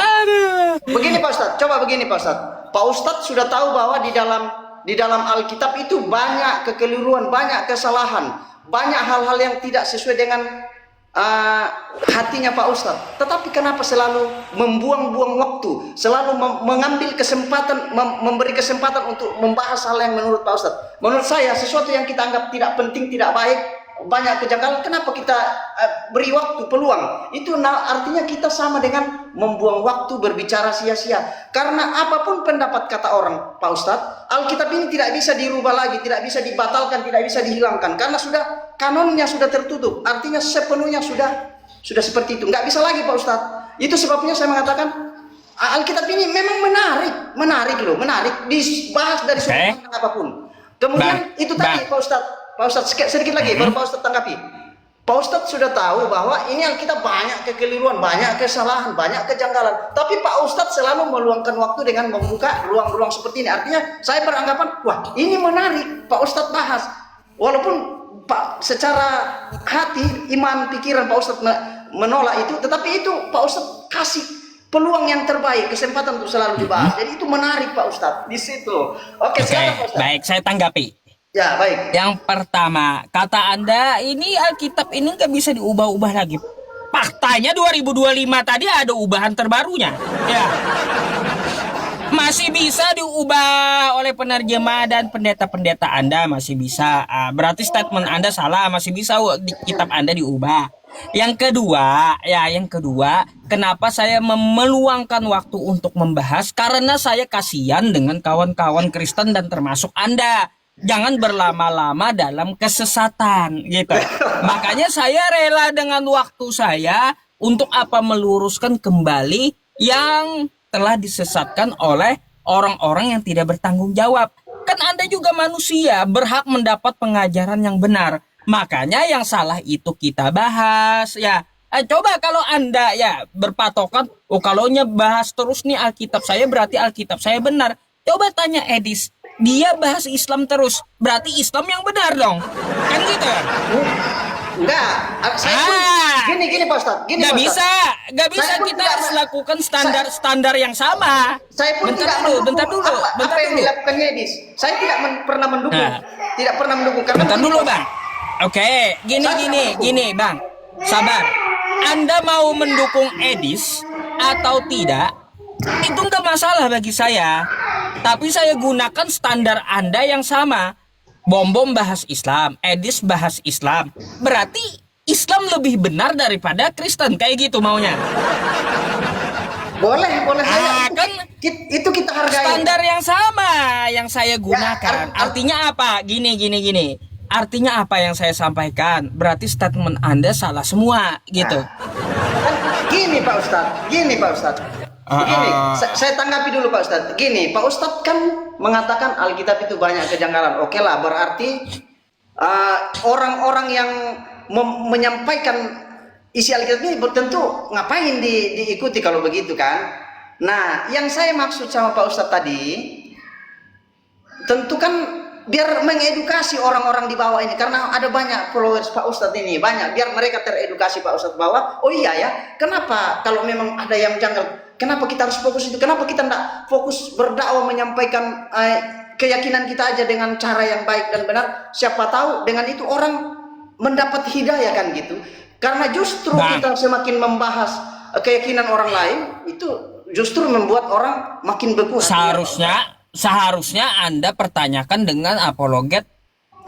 Begini Pak Ustadz, coba begini Pak Ustadz. Pak Ustadz sudah tahu bahwa di dalam Alkitab itu banyak kekeliruan, banyak kesalahan, banyak hal-hal yang tidak sesuai dengan hatinya Pak Ustadz. Tetapi kenapa selalu membuang-buang waktu, selalu mengambil kesempatan, memberi kesempatan untuk membahas hal yang menurut Pak Ustadz, menurut saya sesuatu yang kita anggap tidak penting, tidak baik, banyak kejanggalan, kenapa kita beri waktu, peluang? Itu artinya kita sama dengan membuang waktu berbicara sia-sia. Karena apapun pendapat kata orang Pak Ustadz, Alkitab ini tidak bisa dirubah lagi, tidak bisa dibatalkan, tidak bisa dihilangkan, karena sudah kanonnya sudah tertutup. Artinya sepenuhnya sudah seperti itu, nggak bisa lagi Pak Ustadz. Itu sebabnya saya mengatakan Alkitab ini memang menarik dibahas dari sudut pandang apapun. Kemudian itu tadi Pak Ustadz sedikit lagi baru Pak Ustadz tanggapi. Pak Ustadz sudah tahu bahwa ini Alkitab banyak kekeliruan, banyak kesalahan, banyak kejanggalan. Tapi Pak Ustadz selalu meluangkan waktu dengan membuka ruang-ruang seperti ini. Artinya saya beranggapan, wah ini menarik Pak Ustadz bahas. Walaupun Pak secara hati, iman, pikiran Pak Ustadz menolak itu, tetapi itu Pak Ustadz kasih peluang yang terbaik, kesempatan untuk selalu dibahas. Jadi itu menarik Pak Ustadz di situ. Oke, silakan Pak Ustadz. Baik, saya tanggapi. Ya, baik. Yang pertama, kata Anda ini Alkitab ini nggak bisa diubah-ubah lagi. Faktanya 2025 tadi ada ubahan terbarunya. Ya. Masih bisa diubah oleh penerjemah dan pendeta-pendeta Anda masih bisa. Berarti statement Anda salah, masih bisa di kitab Anda diubah. Yang kedua, kenapa saya meluangkan waktu untuk membahas? Karena saya kasihan dengan kawan-kawan Kristen dan termasuk Anda. Jangan berlama-lama dalam kesesatan gitu. Makanya saya rela dengan waktu saya untuk meluruskan kembali yang telah disesatkan oleh orang-orang yang tidak bertanggung jawab. Kan Anda juga manusia, berhak mendapat pengajaran yang benar. Makanya yang salah itu kita bahas ya. Coba kalau Anda ya berpatokan, kalau bahas terus nih Alkitab saya berarti Alkitab saya benar. Coba tanya Edis, dia bahas Islam terus, berarti Islam yang benar dong. Kan gitu. Enggak, gini Pak Ustadz, Nggak bisa kita harus lakukan standar yang sama. Saya pun bentar dulu. Apa yang dilakukan Edis? Saya tidak pernah mendukung. Tidak pernah mendukung karena bentar dulu, Bang. Oke, gini Bang. Sabar. Anda mau mendukung Edis atau tidak, itu nggak masalah bagi saya. Tapi saya gunakan standar Anda yang sama. Bom-bom bahas Islam, Edis bahas Islam. Berarti Islam lebih benar daripada Kristen. Kayak gitu maunya. Boleh saya. Kan Itu kita hargai. standar yang sama yang saya gunakan. Artinya apa? Gini. Artinya apa yang saya sampaikan? Berarti statement Anda salah semua, gitu. Gini Pak Ustadz. Begini, saya tanggapi dulu Pak Ustadz. Gini, Pak Ustadz kan mengatakan Alkitab itu banyak kejanggalan. Oke lah, berarti orang-orang yang menyampaikan isi Alkitab ini tentu ngapain diikuti kalau begitu kan? Nah, yang saya maksud sama Pak Ustadz tadi, tentu kan biar mengedukasi orang-orang di bawah ini, karena ada banyak followers Pak Ustadz ini, banyak, biar mereka teredukasi Pak Ustadz bahwa oh iya ya, kenapa kalau memang ada yang janggal, kenapa kita harus fokus itu, kenapa kita tidak fokus berdakwah menyampaikan keyakinan kita aja dengan cara yang baik dan benar, siapa tahu dengan itu orang mendapat hidayah kan gitu. Karena justru kita semakin membahas keyakinan orang lain, itu justru membuat orang makin beku. Seharusnya Anda pertanyakan dengan apologet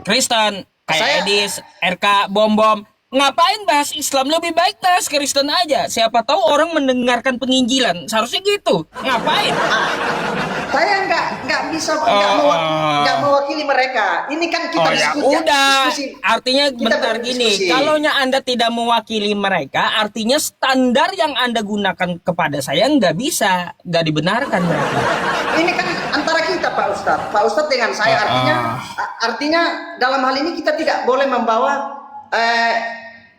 Kristen kayak Edis, RK, Bom-Bom. Ngapain bahas Islam? Lebih baik bahas Kristen aja. Siapa tahu orang mendengarkan penginjilan. Seharusnya gitu. Ngapain? Saya nggak bisa nggak mewakili mereka. Ini kan kita diskusi. Artinya bentar gini. Kalaunya Anda tidak mewakili mereka, artinya standar yang Anda gunakan kepada saya nggak bisa dibenarkan berarti. Ini kan antara kita Pak Ustadz dengan saya, artinya dalam hal ini kita tidak boleh membawa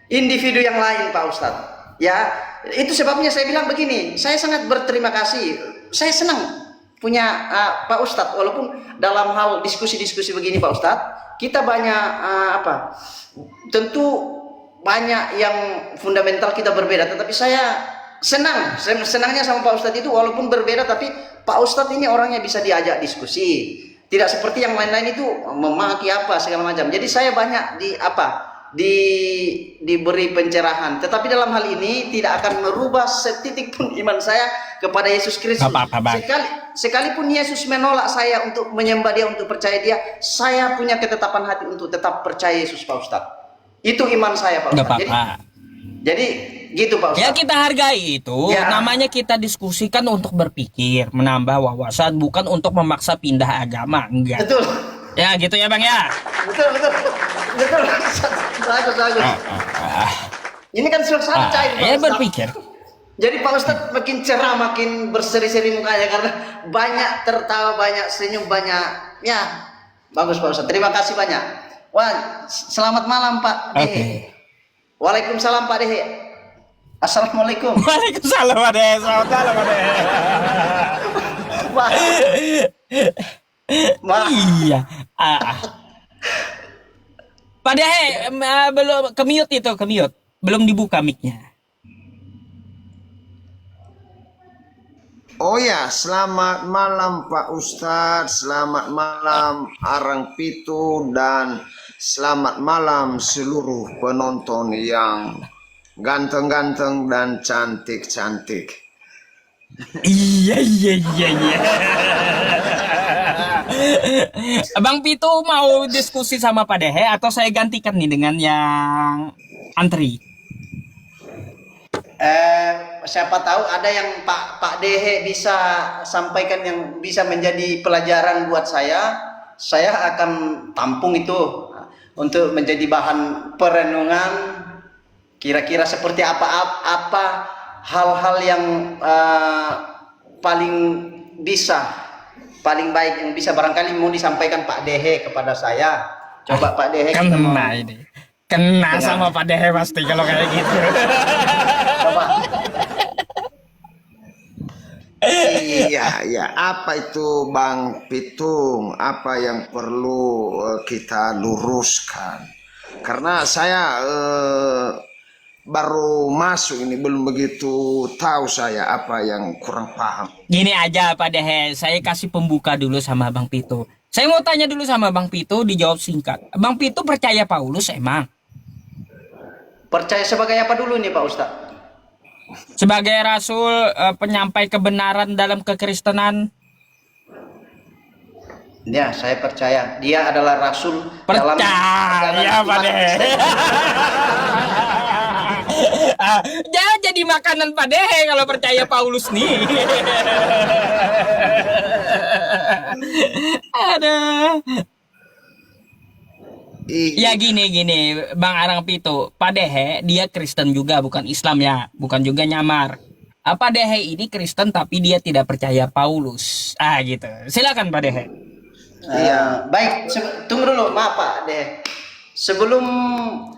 individu yang lain Pak Ustadz. Ya, itu sebabnya saya bilang begini. Saya sangat berterima kasih. Saya senang punya Pak Ustadz, walaupun dalam hal diskusi-diskusi begini Pak Ustadz, kita banyak tentu banyak yang fundamental kita berbeda, tetapi saya senangnya sama Pak Ustadz itu walaupun berbeda, tapi Pak Ustadz ini orangnya bisa diajak diskusi, tidak seperti yang lain-lain itu memaki apa segala macam. Jadi saya banyak diberi pencerahan, tetapi dalam hal ini tidak akan merubah setitik pun iman saya kepada Yesus Kristus. Sekalipun Yesus menolak saya untuk menyembah dia, untuk percaya dia, saya punya ketetapan hati untuk tetap percaya Yesus Pak Ustadz. Itu iman saya Pak Ustadz. Jadi gitu Pak Ustadz. Ya kita hargai itu. Ya. Namanya kita diskusikan untuk berpikir, menambah wawasan, bukan untuk memaksa pindah agama. Enggak. Betul. Ya gitu ya Bang ya. Betul. Bagus. Ini kan suasana cair Pak Ustadz. Berpikir. Jadi Pak Ustadz makin cerah, makin berseri-seri mukanya karena banyak tertawa, banyak senyum, banyak ya bagus Pak Ustadz. Terima kasih banyak. Wah, selamat malam Pak Dehe. Waalaikumsalam Pak Dehe. Assalamualaikum. Waalaikumsalam Pak Dehe. Selamat malam Pak Dehe. Iya. Pak Dehe belum ke-mute. Belum dibuka mic-nya. Oh ya, selamat malam Pak Ustadz, selamat malam Arang Pitu, dan selamat malam seluruh penonton yang ganteng-ganteng dan cantik-cantik. Iya. Bang Pitu mau diskusi sama Pak Dehe atau saya gantikan nih dengan yang antri? Siapa tahu ada yang Pak Dehe bisa sampaikan yang bisa menjadi pelajaran buat saya akan tampung itu untuk menjadi bahan perenungan. Kira-kira seperti apa hal-hal yang paling baik yang bisa barangkali mau disampaikan Pak Dehe kepada saya. Coba Pak Dehe kena sama Pak Dehe pasti kalau kayak gitu. Coba. Iya, apa itu Bang Pitung? Apa yang perlu kita luruskan? Karena saya baru masuk ini, belum begitu tahu saya apa yang kurang paham. Gini aja Pak Dehe, saya kasih pembuka dulu sama Bang Pitu. Saya mau tanya dulu sama Bang Pitu, dijawab singkat. Bang Pitu percaya Paulus emang? Percaya sebagai apa dulu nih Pak Ustadz? Sebagai rasul, penyampai kebenaran dalam kekristenan. Ya, saya percaya dia adalah rasul dalam ajaran Percaya, Pak iman Dehe. Kristen. Jangan jadi makanan Pak Dehe kalau percaya Paulus nih. Aduh. Ya gini, Bang Arang Pito, Pak Dehe dia Kristen juga, bukan Islam ya, bukan juga nyamar. Pak Dehe ini Kristen tapi dia tidak percaya Paulus. Gitu. Silakan Pak Dehe. Iya, baik. Tunggu dulu, maaf Pak Dehe. Sebelum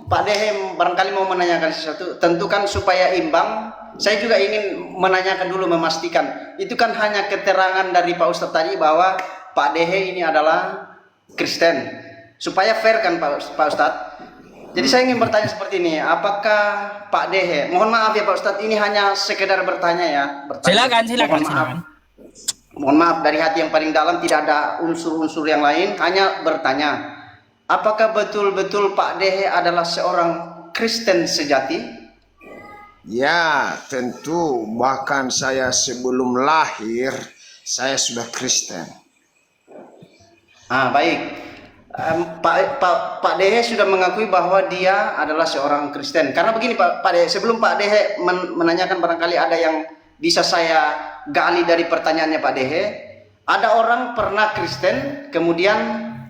Pak Dehe barangkali mau menanyakan sesuatu, tentu kan supaya imbang, saya juga ingin menanyakan dulu, memastikan. Itu kan hanya keterangan dari Pak Ustadz tadi bahwa Pak Dehe ini adalah Kristen. Supaya fair kan Pak Ustadz. Jadi saya ingin bertanya seperti ini, apakah Pak Dehe, mohon maaf ya Pak Ustadz, ini hanya sekedar bertanya ya. Silakan. Mohon maaf dari hati yang paling dalam, tidak ada unsur-unsur yang lain, hanya bertanya. Apakah betul-betul Pak Dehe adalah seorang Kristen sejati? Ya, tentu. Bahkan saya sebelum lahir, saya sudah Kristen. Baik. Pak Dehe sudah mengakui bahwa dia adalah seorang Kristen. Karena begini Pak Dehe, sebelum Pak Dehe menanyakan, barangkali ada yang bisa saya gali dari pertanyaannya Pak Dehe. Ada orang pernah Kristen, kemudian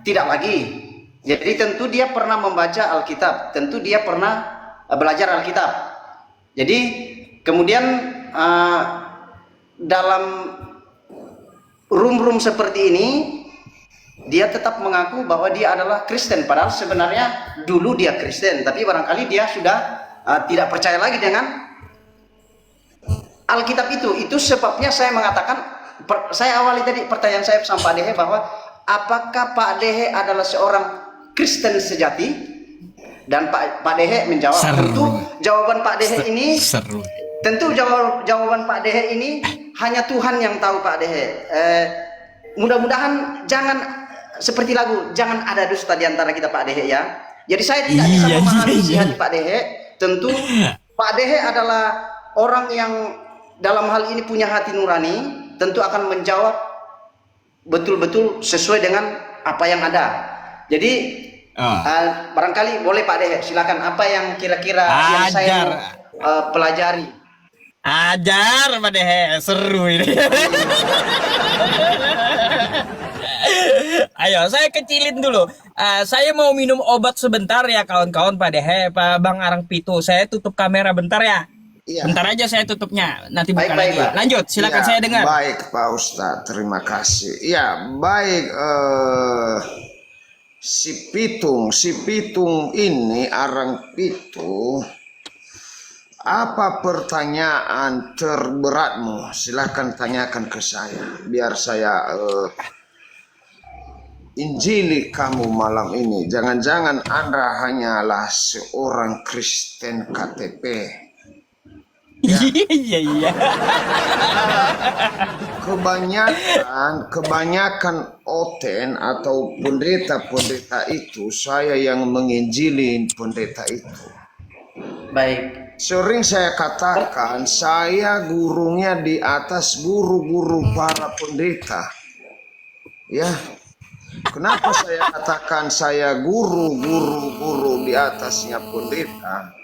tidak lagi. Jadi tentu dia pernah membaca Alkitab, tentu dia pernah belajar Alkitab. Jadi kemudian dalam room seperti ini, dia tetap mengaku bahwa dia adalah Kristen, padahal sebenarnya dulu dia Kristen, tapi barangkali dia sudah tidak percaya lagi dengan Alkitab itu. Itu sebabnya saya mengatakan, saya awali tadi pertanyaan saya sama Pak Dehe bahwa apakah Pak Dehe adalah seorang Kristen sejati? Dan Pak Dehe menjawab. Tentu jawaban Pak Dehe ini tentu jawaban Pak Dehe ini hanya Tuhan yang tahu Pak Dehe. Mudah-mudahan jangan seperti lagu, jangan ada dusta di antara kita Pak Dehe ya. Jadi saya tidak bisa memahami isi hati Pak Dehe. Tentu Pak Dehe adalah orang yang dalam hal ini punya hati nurani, tentu akan menjawab betul-betul sesuai dengan apa yang ada. Jadi barangkali boleh Pak Dehe, silakan apa yang kira-kira yang saya pelajari. Ajar Pak Dehe, seru ini. Ayo, saya kecilin dulu. Saya mau minum obat sebentar ya kawan-kawan Pak Dehe, Pak Bang Arang Pito. Saya tutup kamera bentar ya. Iya. Bentar aja saya tutupnya, nanti buka Baik, lagi. Pak. Lanjut, silakan saya dengar. Baik Pak Ustadz, terima kasih. Ya, baik. Si Pitung ini, Arang Pitung. Apa pertanyaan terberatmu? Silahkan tanyakan ke saya, biar saya injili kamu malam ini. Jangan-jangan Anda hanyalah seorang Kristen KTP. Iya. Kebanyakan oten atau pendeta-pendeta itu, saya yang menginjili pendeta itu. Baik. Sering saya katakan, saya gurunya di atas guru-guru para pendeta. Ya, kenapa saya katakan saya guru di atasnya pendeta?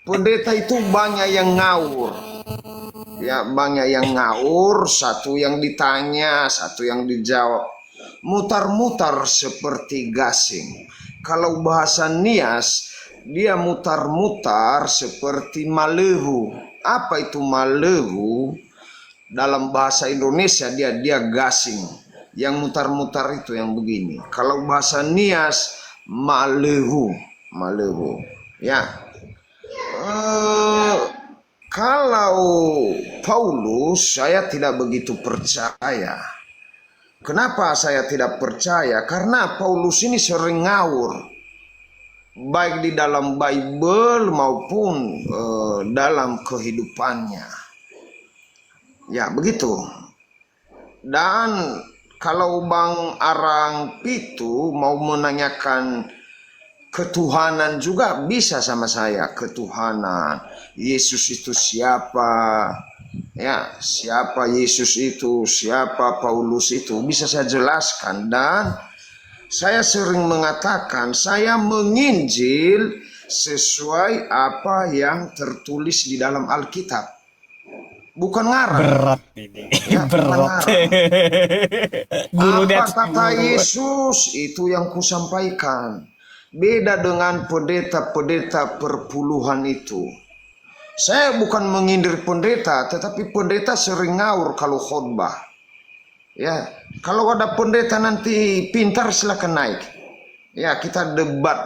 Pendeta itu banyak yang ngawur. Ya, banyak yang ngawur, satu yang ditanya, satu yang dijawab. Mutar-mutar seperti gasing. Kalau bahasa Nias, dia mutar-mutar seperti malehu. Apa itu malehu? Dalam bahasa Indonesia dia gasing. Yang mutar-mutar itu yang begini. Kalau bahasa Nias, malehu. Ya. Kalau Paulus, saya tidak begitu percaya. Kenapa saya tidak percaya? Karena Paulus ini sering ngawur, baik di dalam Bible maupun dalam kehidupannya. Ya, begitu. Dan kalau Bang Arang Pitu mau menanyakan ketuhanan juga bisa sama saya. Ketuhanan, Yesus itu siapa? Ya, siapa Yesus itu, siapa Paulus itu, bisa saya jelaskan. Dan saya sering mengatakan saya menginjil sesuai apa yang tertulis di dalam Alkitab. Bukan ngarang. Berat ini. Ya, Berat. Guru Apa Dets. kata Yesus itu yang kusampaikan. Beda dengan pendeta-pendeta perpuluhan itu. Saya bukan mengindir pendeta, tetapi pendeta sering ngawur kalau khotbah. Ya, kalau ada pendeta nanti pintar silakan naik. Ya, kita debat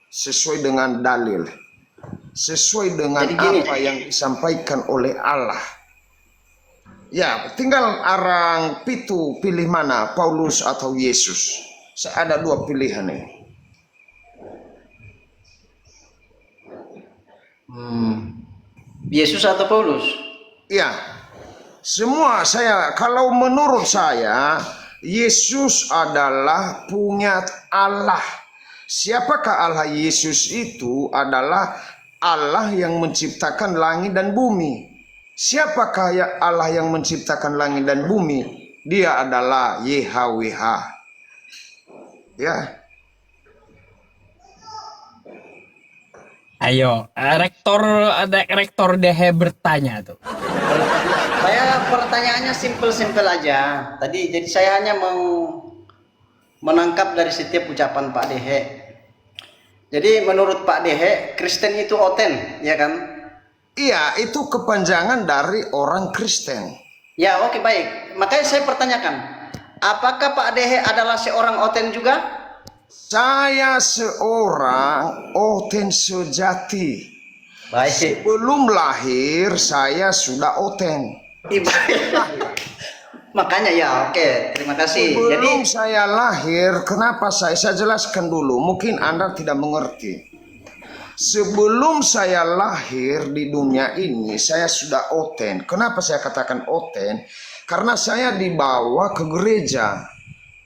sesuai dengan dalil, sesuai dengan Jadi gini. apa yang disampaikan oleh Allah. Ya, tinggal arang pitu pilih mana, Paulus atau Yesus. Saya ada dua pilihan nih. Yesus atau Paulus? Ya, semua saya, kalau menurut saya, Yesus adalah punya Allah. Siapakah Allah? Yesus itu adalah Allah yang menciptakan langit dan bumi. Siapakah ya Allah yang menciptakan langit dan bumi? Dia adalah YHWH. Ya. Ayo, rektor DH bertanya tuh. Saya pertanyaannya simpel-simpel aja. Jadi saya hanya mau menangkap dari setiap ucapan Pak Dehe. Jadi menurut Pak Dehe, Kristen itu oten, ya kan? Iya, itu kepanjangan dari orang Kristen. Ya, oke, baik. Makanya saya pertanyakan, apakah Pak Dehe adalah seorang oten juga? Saya seorang oten sejati. Baik. Sebelum lahir saya sudah oten. Makanya ya, oke, terima kasih. Sebelum Jadi saya lahir, kenapa saya jelaskan dulu, mungkin Anda tidak mengerti. Sebelum saya lahir di dunia ini, saya sudah oten. Kenapa saya katakan oten? Karena saya dibawa ke gereja.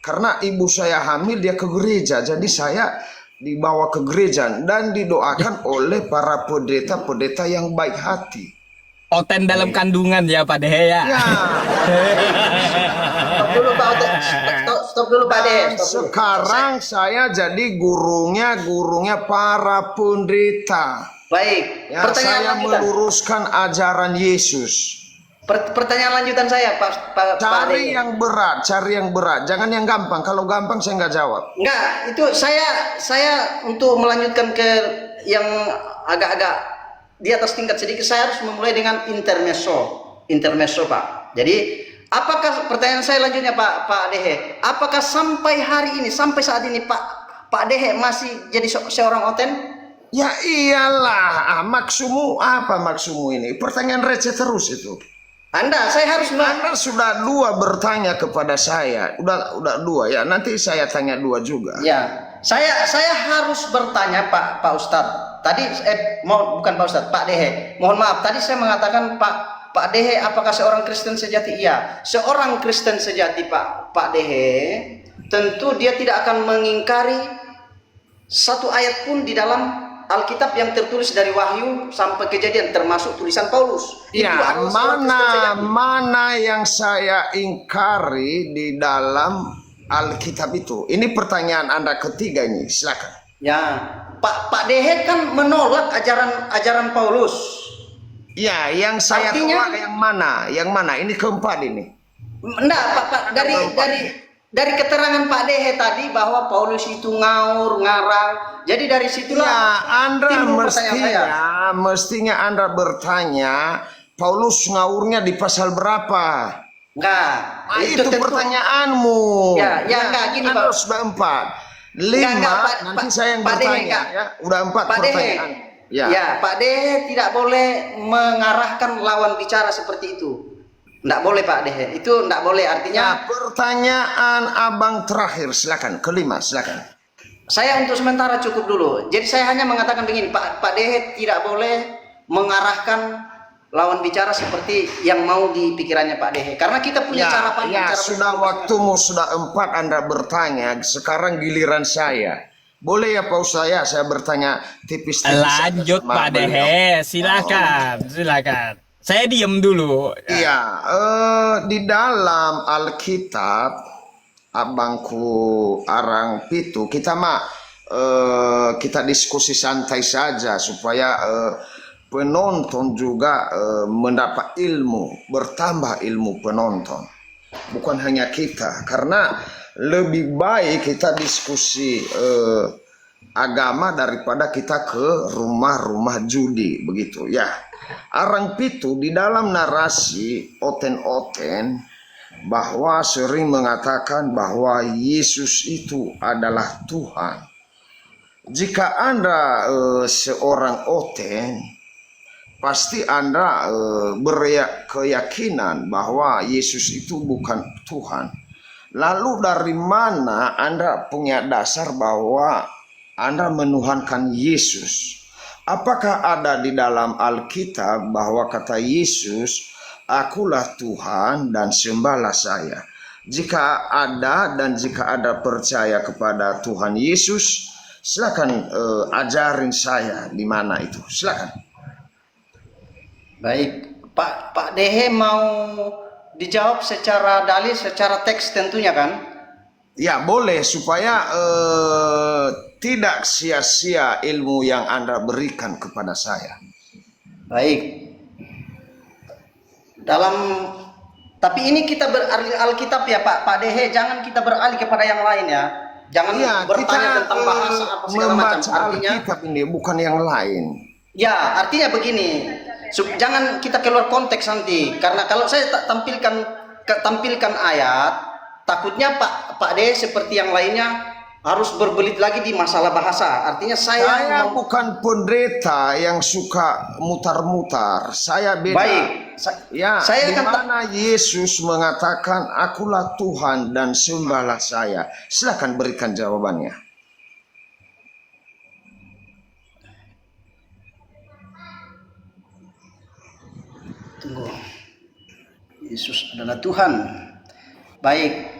Karena ibu saya hamil, dia ke gereja. Jadi saya dibawa ke gereja dan didoakan oleh para pendeta-pendeta yang baik hati. Oten dalam kandungan ya Pak Dehe ya. Ya, stop dulu Pak Oten. Stop dulu Pak Dehe. Stop dulu. sekarang saya jadi gurunya para pendeta. Baik. Ya, Pertanyaan saya lanjutan. meluruskan ajaran Yesus. Pertanyaan lanjutan saya, Pak Cari Dehe. yang berat, cari yang berat. Jangan yang gampang. Kalau gampang saya nggak jawab. Enggak, itu saya untuk melanjutkan ke yang agak-agak di atas tingkat sedikit, saya harus memulai dengan intermezzo Pak. Jadi apakah, pertanyaan saya lanjutnya Pak Dehe, apakah sampai hari ini, sampai saat ini Pak Dehe masih jadi seorang oten? Ya iyalah, maksudmu apa maksudmu ini? Pertanyaan receh terus itu. Saya harus Anda sudah dua bertanya kepada saya. Udah dua ya. Nanti saya tanya dua juga. ya, saya harus bertanya Pak Ustadz. Tadi bukan Pak Ustadz, Pak Dehe. Mohon maaf, tadi saya mengatakan Pak Dehe apakah seorang Kristen sejati? Iya, seorang Kristen sejati Pak Dehe. Tentu dia tidak akan mengingkari satu ayat pun di dalam Alkitab yang tertulis dari Wahyu sampai Kejadian, termasuk tulisan Paulus. Ya, Itu adalah seorang Kristen sejati. mana yang saya ingkari di dalam Alkitab itu? Ini pertanyaan Anda ketiga ini. Silakan. Ya, Pak Dehe kan menolak ajaran Paulus. Ya, yang saya Artinya- tolak yang mana? Yang mana? Ini keempat ini. Enggak, Pak, dari keterangan Pak Dehe tadi bahwa Paulus itu ngawur, ngarang. Jadi dari situlah Ya, Anda timbul pertanyaan saya. mestinya Anda bertanya, Paulus ngawurnya di pasal berapa? Enggak, Nah, itu pertanyaanmu. Ya, enggak, gini, Anda Pak. sudah 4. 5, Enggak, nanti saya yang Pak Dehe, bertanya. enggak. Ya, udah 4 Pak Dehe, pertanyaan. ya, Pak Dehe tidak boleh mengarahkan lawan bicara seperti itu. Enggak boleh Pak Dehe, itu enggak boleh, Ya, artinya pertanyaan abang terakhir, silakan. Kelima, silakan. saya untuk sementara cukup dulu. Jadi saya hanya mengatakan begini, Pak Dehe tidak boleh mengarahkan lawan bicara seperti yang mau di pikirannya Pak Dehe. Karena kita punya cara pandang. Ya, cara sudah berpikir waktumu sudah 4 Anda bertanya. Sekarang giliran saya. Boleh ya Pak Ustaz ya, saya bertanya tipis-tipis. Lanjut sama Pak beliau. Dehe, silakan. Saya diem dulu. Iya, di dalam Alkitab, abangku arang pitu, kita diskusi santai saja supaya penonton juga mendapat ilmu, bertambah ilmu penonton. Bukan hanya kita, karena lebih baik kita diskusi agama daripada kita ke rumah-rumah judi, begitu ya. Arang pitu di dalam narasi oten-oten bahwa sering mengatakan bahwa Yesus itu adalah Tuhan. Jika Anda seorang oten, pasti Anda berkeyakinan bahwa Yesus itu bukan Tuhan. Lalu dari mana Anda punya dasar bahwa Anda menuhankan Yesus? Apakah ada di dalam Alkitab bahwa kata Yesus, "Akulah Tuhan dan sembahlah saya"? Jika ada dan jika ada percaya kepada Tuhan Yesus, silakan ajarin saya di mana itu. Silakan. Baik, Pak Dehe mau dijawab secara dalil, secara teks tentunya kan? Ya boleh, supaya tidak sia-sia ilmu yang Anda berikan kepada saya. Baik. Tapi ini kita beralih Alkitab ya Pak Dehe, jangan kita beralih kepada yang lain ya. Jangan Ya, bertanya kita tentang bahasa apa segala macam. membaca Artinya, Alkitab ini bukan yang lain. ya artinya begini. Jangan kita keluar konteks nanti, karena kalau saya tak tampilkan ayat, takutnya Pak Dehe seperti yang lainnya harus berbelit lagi di masalah bahasa. Artinya Saya bukan pendeta yang suka mutar-mutar. Saya beda. baik. Ya, Saya di mana Yesus mengatakan, "Akulah Tuhan dan sembahlah saya." Silakan berikan jawabannya. Tunggu. Yesus adalah Tuhan. Baik.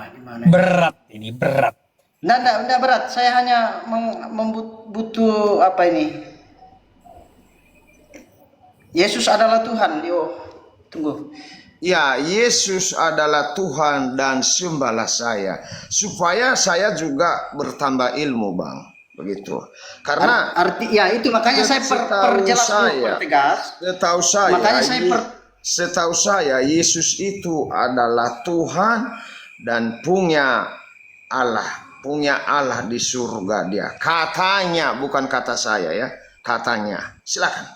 Di mana? Berat ini, berat. Nggak berat. Saya hanya butuh apa ini? Yesus adalah Tuhan. Yo, tunggu. Ya, Yesus adalah Tuhan dan sembahlah saya. Supaya saya juga bertambah ilmu, Bang. Begitu. Karena ya itu makanya saya perjelas dulu, pertegas. Setahu saya Yesus itu adalah Tuhan dan punya Allah di surga dia. Katanya, bukan kata saya ya, katanya. Silakan.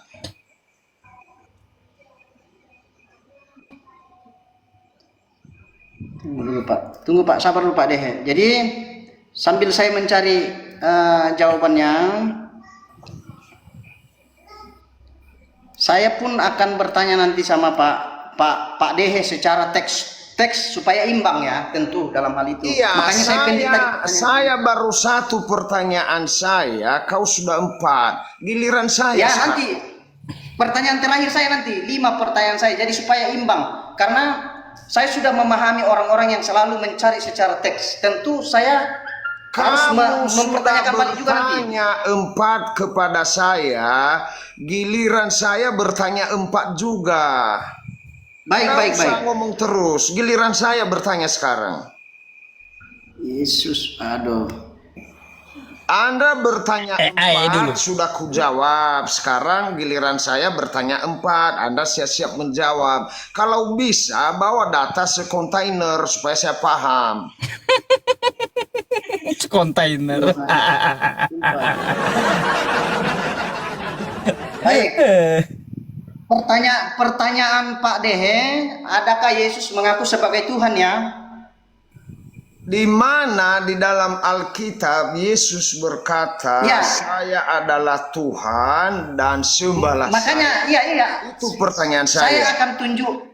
Tunggu Pak, sabar dulu Pak Dehe. Jadi sambil saya mencari jawabannya, saya pun akan bertanya nanti sama Pak Dehe secara teks supaya imbang ya, tentu dalam hal itu. Iya, makanya saya baru satu pertanyaan saya, kau sudah 4. Giliran saya. Ya nanti pertanyaan terakhir saya nanti 5 pertanyaan saya. Jadi supaya imbang, karena saya sudah memahami orang-orang yang selalu mencari secara teks. Tentu saya harus mempertanyakan balik juga nanti. Bertanya 4 kepada saya, giliran saya bertanya 4 juga. Baik. Saya ngomong terus, giliran saya bertanya sekarang. Yesus, aduh. Anda bertanya 4, dulu. sudah kujawab. Sekarang giliran saya bertanya 4, Anda siap-siap menjawab. Kalau bisa, bawa data sekontainer supaya saya paham. Kontainer. Baik. Pertanyaan Pak Dehe, adakah Yesus mengaku sebagai Tuhan ya? Di mana di dalam Alkitab Yesus berkata, Ya. "Saya adalah Tuhan dan sembahlah Makanya, saya." iya. Itu pertanyaan Saya saya. akan tunjuk.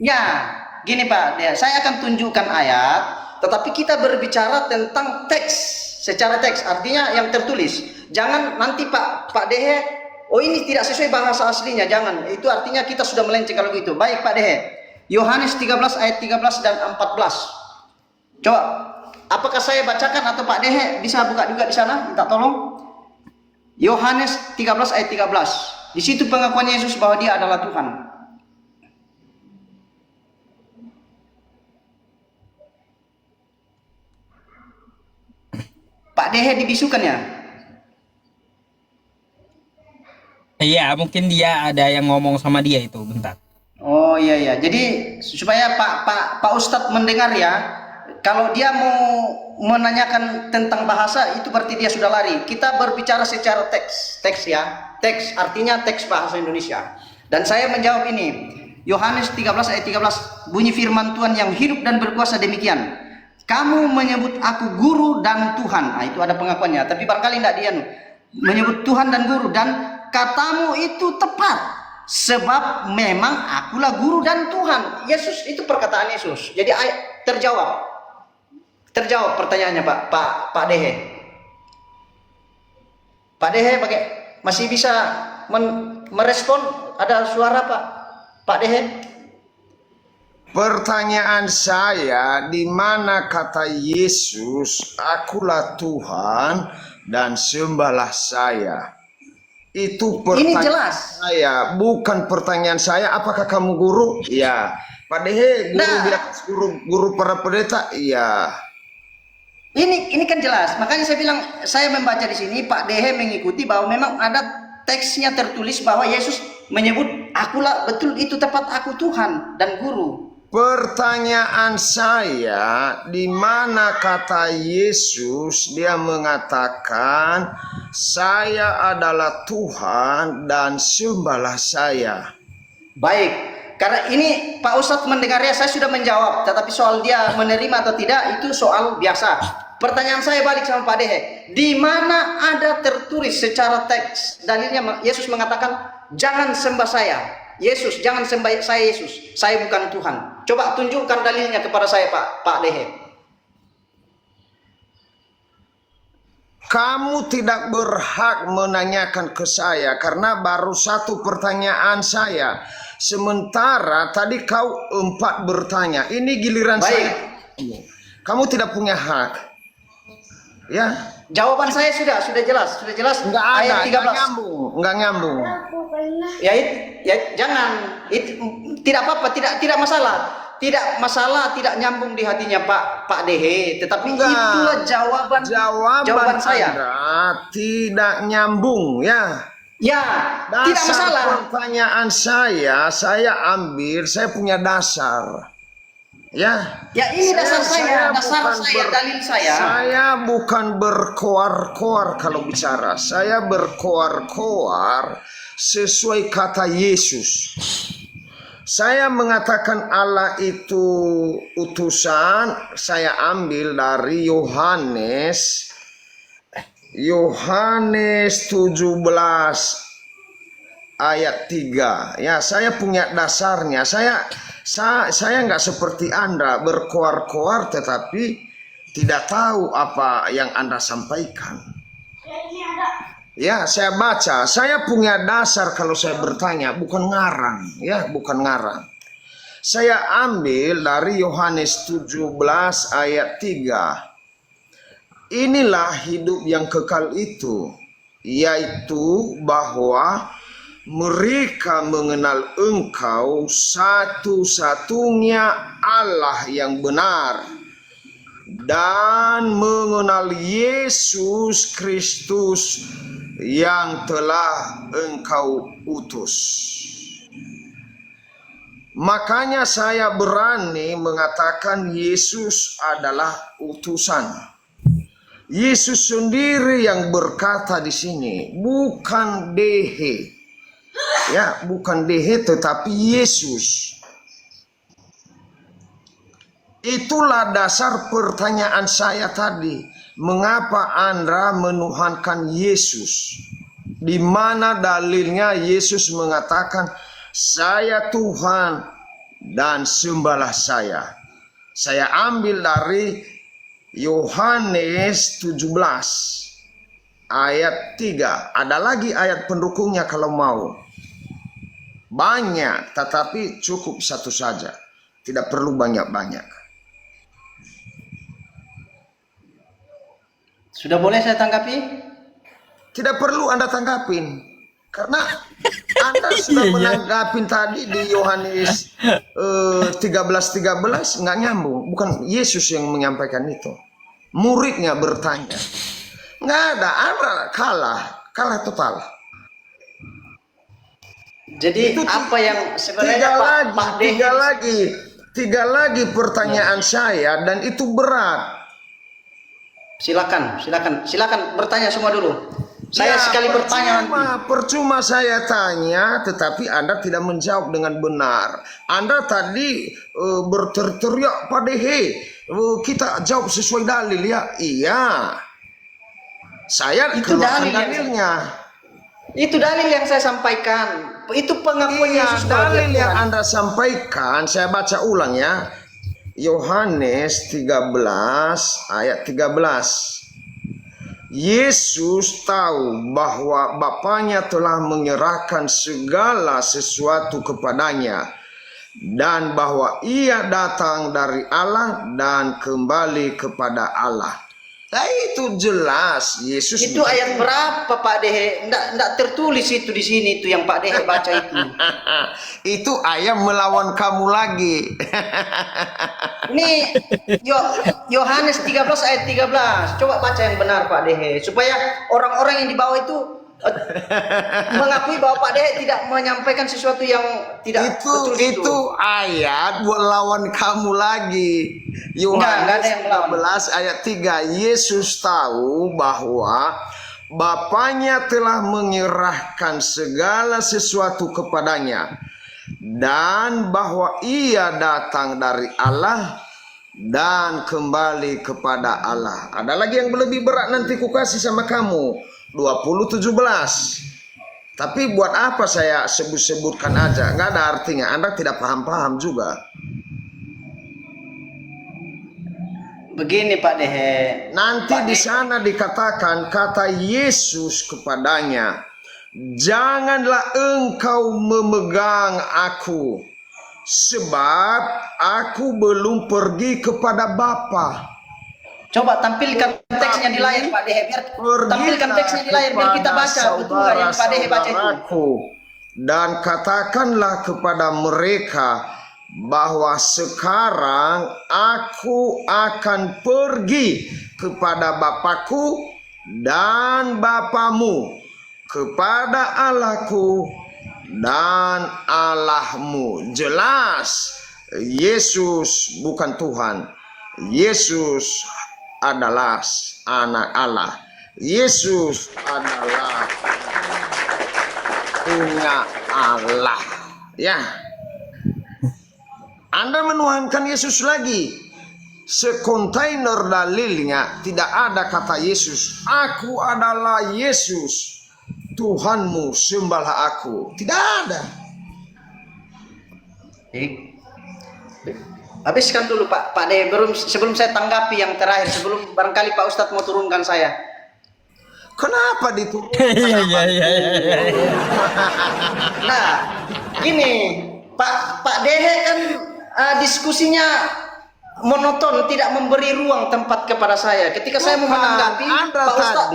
Ya, gini Pak Dehe, saya akan tunjukkan ayat, tetapi kita berbicara tentang teks, secara teks, artinya yang tertulis. Jangan nanti Pak Dehe, oh ini tidak sesuai bahasa aslinya, jangan. Itu artinya kita sudah melenceng kalau gitu. Baik Pak Dehe, Yohanes 13 ayat 13 dan 14. Coba Apakah saya bacakan atau Pak Dehe bisa buka juga di sana? Minta tolong. Yohanes 13 ayat 13. Di situ pengakuan Yesus bahwa dia adalah Tuhan. Pak Dehe dibisukan ya? Iya, mungkin dia ada yang ngomong sama dia itu, bentar. Oh iya iya. Jadi supaya Pak Ustadz mendengar ya. Kalau dia mau menanyakan tentang bahasa itu berarti dia sudah lari. Kita berbicara secara teks ya. Teks artinya teks bahasa Indonesia. Dan saya menjawab ini. Yohanes 13 ayat 13 bunyi firman Tuhan yang hidup dan berkuasa demikian. Kamu menyebut aku guru dan Tuhan. Nah, itu ada pengakuannya. Tapi barangkali tidak dia menyebut Tuhan dan guru, dan katamu itu tepat. Sebab memang akulah guru dan Tuhan. Yesus itu perkataan Yesus. Jadi terjawab. Terjawab pertanyaannya Pak Dehe. Pak Dehe masih bisa merespon? Ada suara Pak Dehe? Pertanyaan saya, di mana kata Yesus, akulah Tuhan dan sembahlah saya? Itu Ini pertanyaan jelas. saya, bukan pertanyaan saya. Apakah kamu guru? Ya. Pak Dehe, guru para pendeta? Iya. Ini kan jelas. Makanya saya bilang, saya membaca di sini Pak Dehe mengikuti bahwa memang ada teksnya tertulis bahwa Yesus menyebut akulah, betul itu tepat, aku Tuhan dan guru. Pertanyaan saya, di mana kata Yesus dia mengatakan saya adalah Tuhan dan sembahlah saya? Baik, karena ini Pak Ustadz mendengarnya, saya sudah menjawab. Tetapi soal dia menerima atau tidak itu soal biasa. Pertanyaan saya balik sama Pak Dehe, di mana ada tertulis secara teks dalilnya Yesus mengatakan jangan sembah saya. Yesus, jangan sembah saya Yesus. Saya bukan Tuhan. Coba tunjukkan dalilnya kepada saya Pak Dehe. Kamu tidak berhak menanyakan ke saya karena baru satu pertanyaan saya. Sementara tadi kau 4 bertanya. Ini giliran Baik. saya. Kamu tidak punya hak. Ya. Jawaban saya sudah jelas. Enggak ada, Ayat 13. enggak nyambung. Ya jangan. Tidak apa-apa, tidak masalah. Tidak masalah, tidak nyambung di hatinya Pak Dehe. Tetapi Enggak. itulah jawaban saya. Anda tidak nyambung ya. Ya, tidak masalah. Pertanyaan saya ambil, saya punya dasar. Ya. Ya ini dasar saya, bukan dalil saya. Saya bukan berkoar-koar kalau bicara. Saya berkoar-koar sesuai kata Yesus. Saya mengatakan Allah itu utusan, saya ambil dari Yohanes 17 ayat 3. Ya, saya punya dasarnya. Saya nggak seperti Anda berkoar-koar tetapi tidak tahu apa yang Anda sampaikan. Ya, saya baca. Saya punya dasar kalau saya bertanya, bukan ngarang. Ya, bukan ngarang. Saya ambil dari Yohanes 17 ayat 3. Inilah hidup yang kekal itu, yaitu bahwa mereka mengenal Engkau satu-satunya Allah yang benar dan mengenal Yesus Kristus yang telah Engkau utus. Makanya saya berani mengatakan Yesus adalah utusan. Yesus sendiri yang berkata di sini, bukan Dehe. Ya, bukan Dehe tetapi Yesus. Itulah dasar pertanyaan saya tadi. Mengapa Anda menuhankan Yesus? Di mana dalilnya Yesus mengatakan, saya Tuhan dan sembahlah saya. Saya ambil dari Yohanes 17 ayat 3. Ada lagi ayat pendukungnya kalau mau. Banyak, tetapi cukup satu saja. Tidak perlu banyak-banyak. Sudah boleh saya tanggapi? Tidak perlu Anda tanggapin. Karena Anda sudah menanggapin tadi di Yohanes 13:13 nggak nyambung. Bukan Yesus yang menyampaikan itu. Muridnya bertanya. Nggak ada, Anda kalah total. Jadi Itu apa yang sebenarnya Pak Dehe tiga lagi pertanyaan saya dan itu berat. silakan bertanya semua dulu. Saya sekali bertanya nanti. Percuma saya tanya, tetapi Anda tidak menjawab dengan benar. Anda tadi berteriak, Pak Dehe, kita jawab sesuai dalil ya. Iya. Saya Itu dalil dalilnya. Itu dalil yang saya sampaikan. Itu pengakuan Yesus bahwa dia Dalil yang Tuhan. Anda sampaikan, saya baca ulang ya. Yohanes 13 ayat 13. Yesus tahu bahwa Bapaknya telah menyerahkan segala sesuatu kepadanya dan bahwa ia datang dari Allah dan kembali kepada Allah. Nah, itu jelas Yesus. Itu ayat berapa Pak Dehe? Nggak tertulis itu di sini itu yang Pak Dehe baca itu. Itu ayam melawan kamu lagi. Ini Yohanes 13 ayat 13. Coba baca yang benar Pak Dehe supaya orang-orang yang di bawah itu mengakui bahwa Pak Dehe tidak menyampaikan sesuatu yang tidak betul itu ayat buat lawan kamu lagi. Yohanes 13 ayat 3. Yesus tahu bahwa Bapaknya telah menyerahkan segala sesuatu kepadanya dan bahwa ia datang dari Allah dan kembali kepada Allah. Ada lagi yang lebih berat nanti kukasih sama kamu. 20:17. Tapi buat apa saya sebut-sebutkan aja, nggak ada artinya. Anda tidak paham-paham juga. Begini Pak Dehe. Nanti di sana dikatakan kata Yesus kepadanya, janganlah engkau memegang aku, sebab aku belum pergi kepada Bapa. Coba tampilkan teksnya di layar Pak Dehe. Tampilkan teksnya di layar biar kita baca betul yang Pak Dehe baca itu. Dan katakanlah kepada mereka bahwa sekarang aku akan pergi kepada Bapakku dan Bapamu, kepada Allahku dan Allahmu. Jelas Yesus bukan Tuhan. Yesus adalah anak Allah. Yesus adalah punya Allah. Ya. Anda menuhankan Yesus lagi. Sekontainer dalilnya tidak ada kata Yesus. Aku adalah Yesus, Tuhanmu, sembahlah aku. Tidak ada. Habiskan dulu Pak Dehe sebelum saya tanggapi yang terakhir, sebelum barangkali Pak Ustadz mau turunkan saya. Kenapa diturunkan? Iya. Nah, gini Pak Dehe kan diskusinya monoton, tidak memberi ruang tempat kepada saya. Ketika saya mau menanggapi,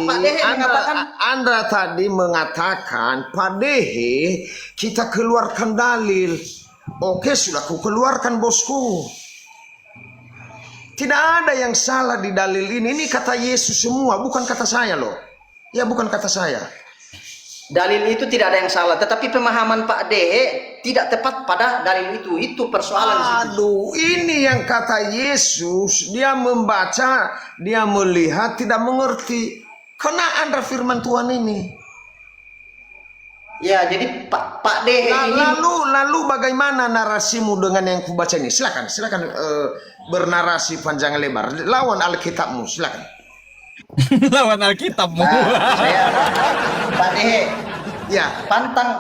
Pak Dehe mengatakan, Anda tadi mengatakan, Pak Dehe, kita keluarkan dalil. Oke, sudah ku keluarkan bosku. Tidak ada yang salah di dalil ini. Ini kata Yesus semua, bukan kata saya loh. Ya, bukan kata saya. dalil itu tidak ada yang salah, tetapi pemahaman Pak Dehe tidak tepat pada dalil itu. Itu persoalan di situ. Aduh, ini yang kata Yesus, dia membaca, dia melihat, tidak mengerti. Kena Anda firman Tuhan ini. Ya, jadi Pak Dehe ini Lalu bagaimana narasimu dengan yang kubaca ini? Silakan bernarasi panjang lebar. Lawan Alkitabmu, silakan. Lawan Alkitabmu. Saya Pak Dehe, Ya, pantang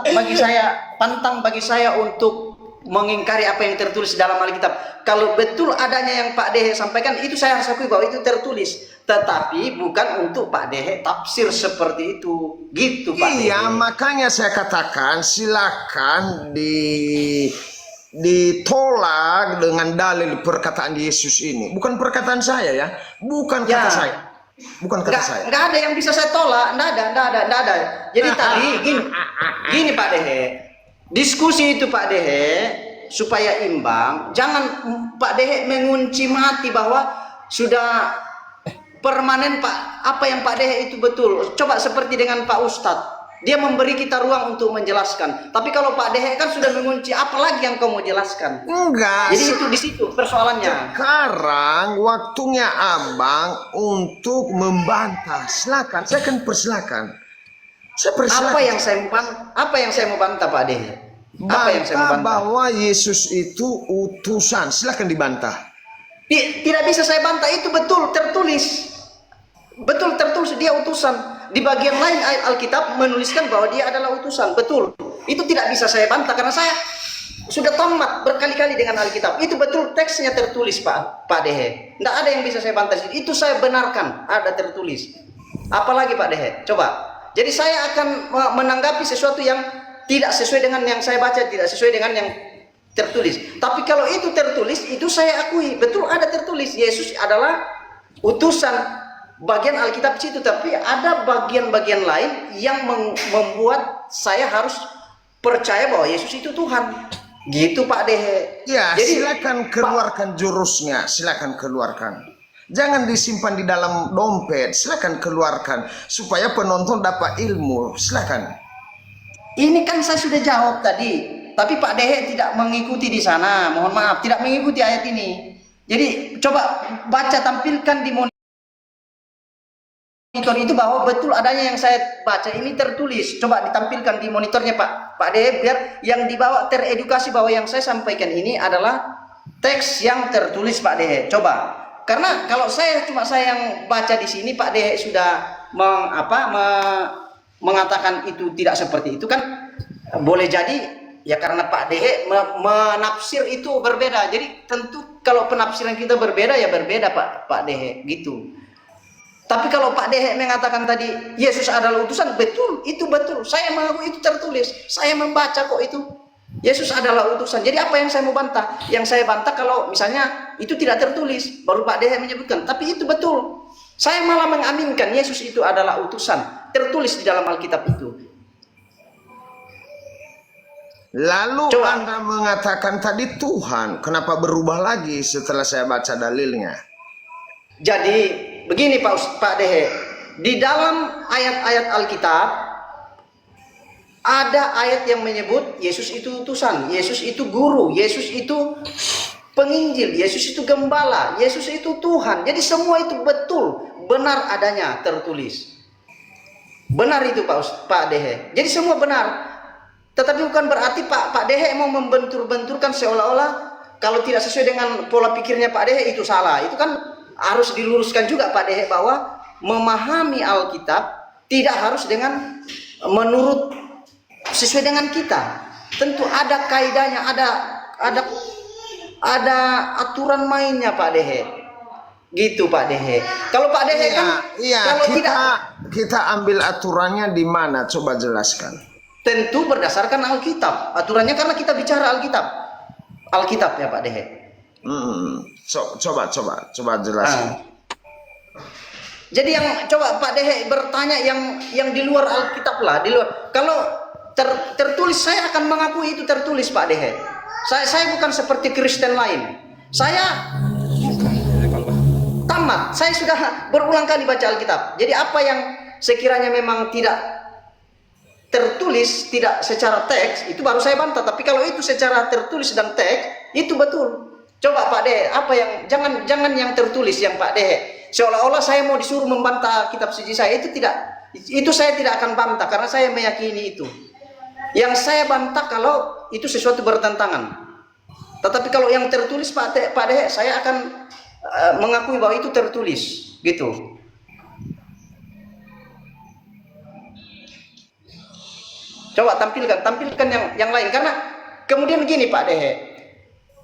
bagi saya untuk mengingkari apa yang tertulis dalam Alkitab. Kalau betul adanya yang Pak Dehe sampaikan, itu saya harus akui bahwa itu tertulis. Tetapi bukan untuk Pak Dehe tafsir seperti itu. Gitu Pak Dehe. iya, makanya saya katakan silakan ditolak dengan dalil perkataan Yesus ini. Bukan perkataan saya ya, bukan kata saya. Bukan kata saya. Nggak ada yang bisa saya tolak, nggak ada. Jadi tadi gini Pak Dehe, diskusi itu Pak Dehe supaya imbang, jangan Pak Dehe mengunci mati bahwa sudah permanen Pak, apa yang Pak Dehe itu betul. Coba seperti dengan Pak Ustadz, dia memberi kita ruang untuk menjelaskan. Tapi kalau Pak Dehe kan sudah mengunci, apalagi yang kau mau jelaskan? Enggak. Jadi itu di situ persoalannya. Sekarang waktunya abang untuk membantah. Silakan, saya akan persilakan. Saya persilakan. Apa yang saya mau bantah Pak Dehe? Apa yang saya mau Bantah bantah? bahwa Yesus itu utusan. Silakan dibantah. Tidak bisa saya bantah, itu betul tertulis. Betul tertulis dia utusan. Di bagian lain ayat Alkitab menuliskan bahwa dia adalah utusan. Betul. Itu tidak bisa saya bantah karena saya sudah tamat berkali-kali dengan Alkitab. Itu betul teksnya tertulis Pak Dehe. Tidak ada yang bisa saya bantah. Itu saya benarkan ada tertulis. Apalagi Pak Dehe? Coba. Jadi saya akan menanggapi sesuatu yang tidak sesuai dengan yang saya baca, tidak sesuai dengan yang tertulis. Tapi kalau itu tertulis, itu saya akui. Betul ada tertulis. Yesus adalah utusan. Bagian Alkitab situ, tapi ada bagian-bagian lain yang membuat saya harus percaya bahwa Yesus itu Tuhan. Gitu Pak Dehe. Ya, jadi silakan keluarkan jurusnya, silakan keluarkan. Jangan disimpan di dalam dompet, silakan keluarkan supaya penonton dapat ilmu. Silakan. Ini kan saya sudah jawab tadi, tapi Pak Dehe tidak mengikuti di sana. Mohon maaf, tidak mengikuti ayat ini. Jadi coba baca, tampilkan di monitor itu bahwa betul adanya yang saya baca ini tertulis. Coba ditampilkan di monitornya Pak Dehe, biar yang dibawa teredukasi bahwa yang saya sampaikan ini adalah teks yang tertulis Pak Dehe. Coba, karena kalau saya yang baca di sini, Pak Dehe sudah mengatakan itu tidak seperti itu kan, boleh jadi ya karena Pak Dehe menafsir itu berbeda. Jadi tentu kalau penafsiran kita berbeda ya berbeda Pak Dehe gitu. Tapi kalau Pak Dehe mengatakan tadi Yesus adalah utusan, betul, itu betul. Saya mengaku itu tertulis. Saya membaca kok itu. Yesus adalah utusan. Jadi apa yang saya mau bantah? Yang saya bantah kalau misalnya itu tidak tertulis, baru Pak Dehe menyebutkan. Tapi itu betul. Saya malah mengaminkan Yesus itu adalah utusan. Tertulis di dalam Alkitab itu. Lalu Coba. Anda mengatakan tadi Tuhan, kenapa berubah lagi setelah saya baca dalilnya? Jadi begini Pak Dehe, di dalam ayat-ayat Alkitab ada ayat yang menyebut Yesus itu utusan, Yesus itu guru, Yesus itu penginjil, Yesus itu gembala, Yesus itu Tuhan. Jadi semua itu betul, benar adanya tertulis. Benar itu Pak Dehe. Jadi semua benar. Tetapi bukan berarti Pak Dehe mau membentur-benturkan seolah-olah kalau tidak sesuai dengan pola pikirnya Pak Dehe itu salah. Itu kan harus diluruskan juga Pak Dehe bahwa memahami Alkitab tidak harus dengan menurut sesuai dengan kita. Tentu ada kaidahnya, ada aturan mainnya Pak Dehe. Gitu Pak Dehe. Kalau Pak Dehe kan kalau kita ambil aturannya di mana? Coba jelaskan. Tentu berdasarkan Alkitab. Aturannya karena kita bicara Alkitab. Alkitab ya Pak Dehe. Coba jelaskan. Jadi yang coba Pak Dehe bertanya yang di luar Alkitab lah, di luar. Kalau tertulis saya akan mengakui itu tertulis Pak Dehe. Saya bukan seperti Kristen lain. Saya tamat. Saya sudah berulang kali baca Alkitab. Jadi apa yang sekiranya memang tidak tertulis, tidak secara teks, itu baru saya bantah. Tapi kalau itu secara tertulis dan teks, itu betul. Coba Pak Dehe, apa yang jangan yang tertulis yang Pak Dehe. Seolah-olah saya mau disuruh membantah kitab suci saya, itu tidak. Itu saya tidak akan bantah karena saya meyakini itu. Yang saya bantah kalau itu sesuatu bertentangan. Tetapi kalau yang tertulis Pak Dehe, saya akan mengakui bahwa itu tertulis, gitu. Coba tampilkan yang lain, karena kemudian begini Pak Dehe,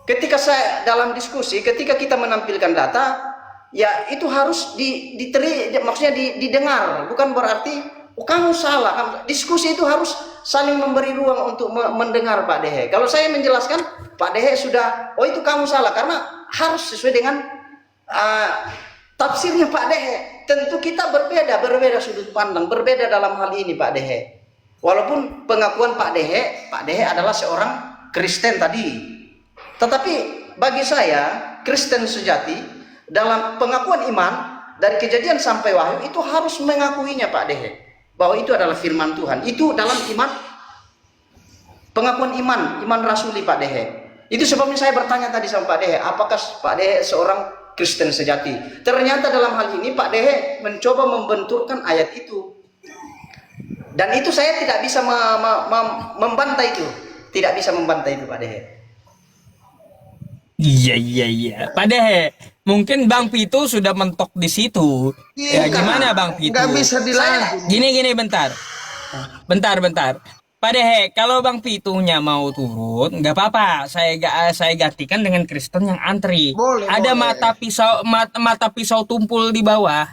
ketika saya dalam diskusi, ketika kita menampilkan data, ya itu harus maksudnya didengar, bukan berarti kamu salah. Diskusi itu harus saling memberi ruang untuk mendengar Pak Dehe. Kalau saya menjelaskan, Pak Dehe sudah, oh itu kamu salah, karena harus sesuai dengan tafsirnya Pak Dehe, tentu kita berbeda sudut pandang, berbeda dalam hal ini Pak Dehe. Walaupun pengakuan Pak Dehe adalah seorang Kristen tadi. Tetapi bagi saya, Kristen sejati dalam pengakuan iman dari Kejadian sampai Wahyu itu harus mengakuinya Pak Dehe, bahwa itu adalah firman Tuhan. Itu dalam iman, pengakuan iman rasuli Pak Dehe. Itu sebabnya saya bertanya tadi sama Pak Dehe, apakah Pak Dehe seorang Kristen sejati? Ternyata dalam hal ini Pak Dehe mencoba membenturkan ayat itu. Dan itu saya tidak bisa membantai itu. Tidak bisa membantai itu Pak Dehe. Iya. Pak Dehe, mungkin Bang Pitu sudah mentok di situ. Ya gimana Bang Pitu? Nggak bisa dilanjut. Gini bentar. Pak Dehe, kalau Bang Pitunya mau turun, nggak apa-apa. Saya gantikan dengan Kristen yang antri. Boleh, Ada boleh. mata pisau tumpul di bawah.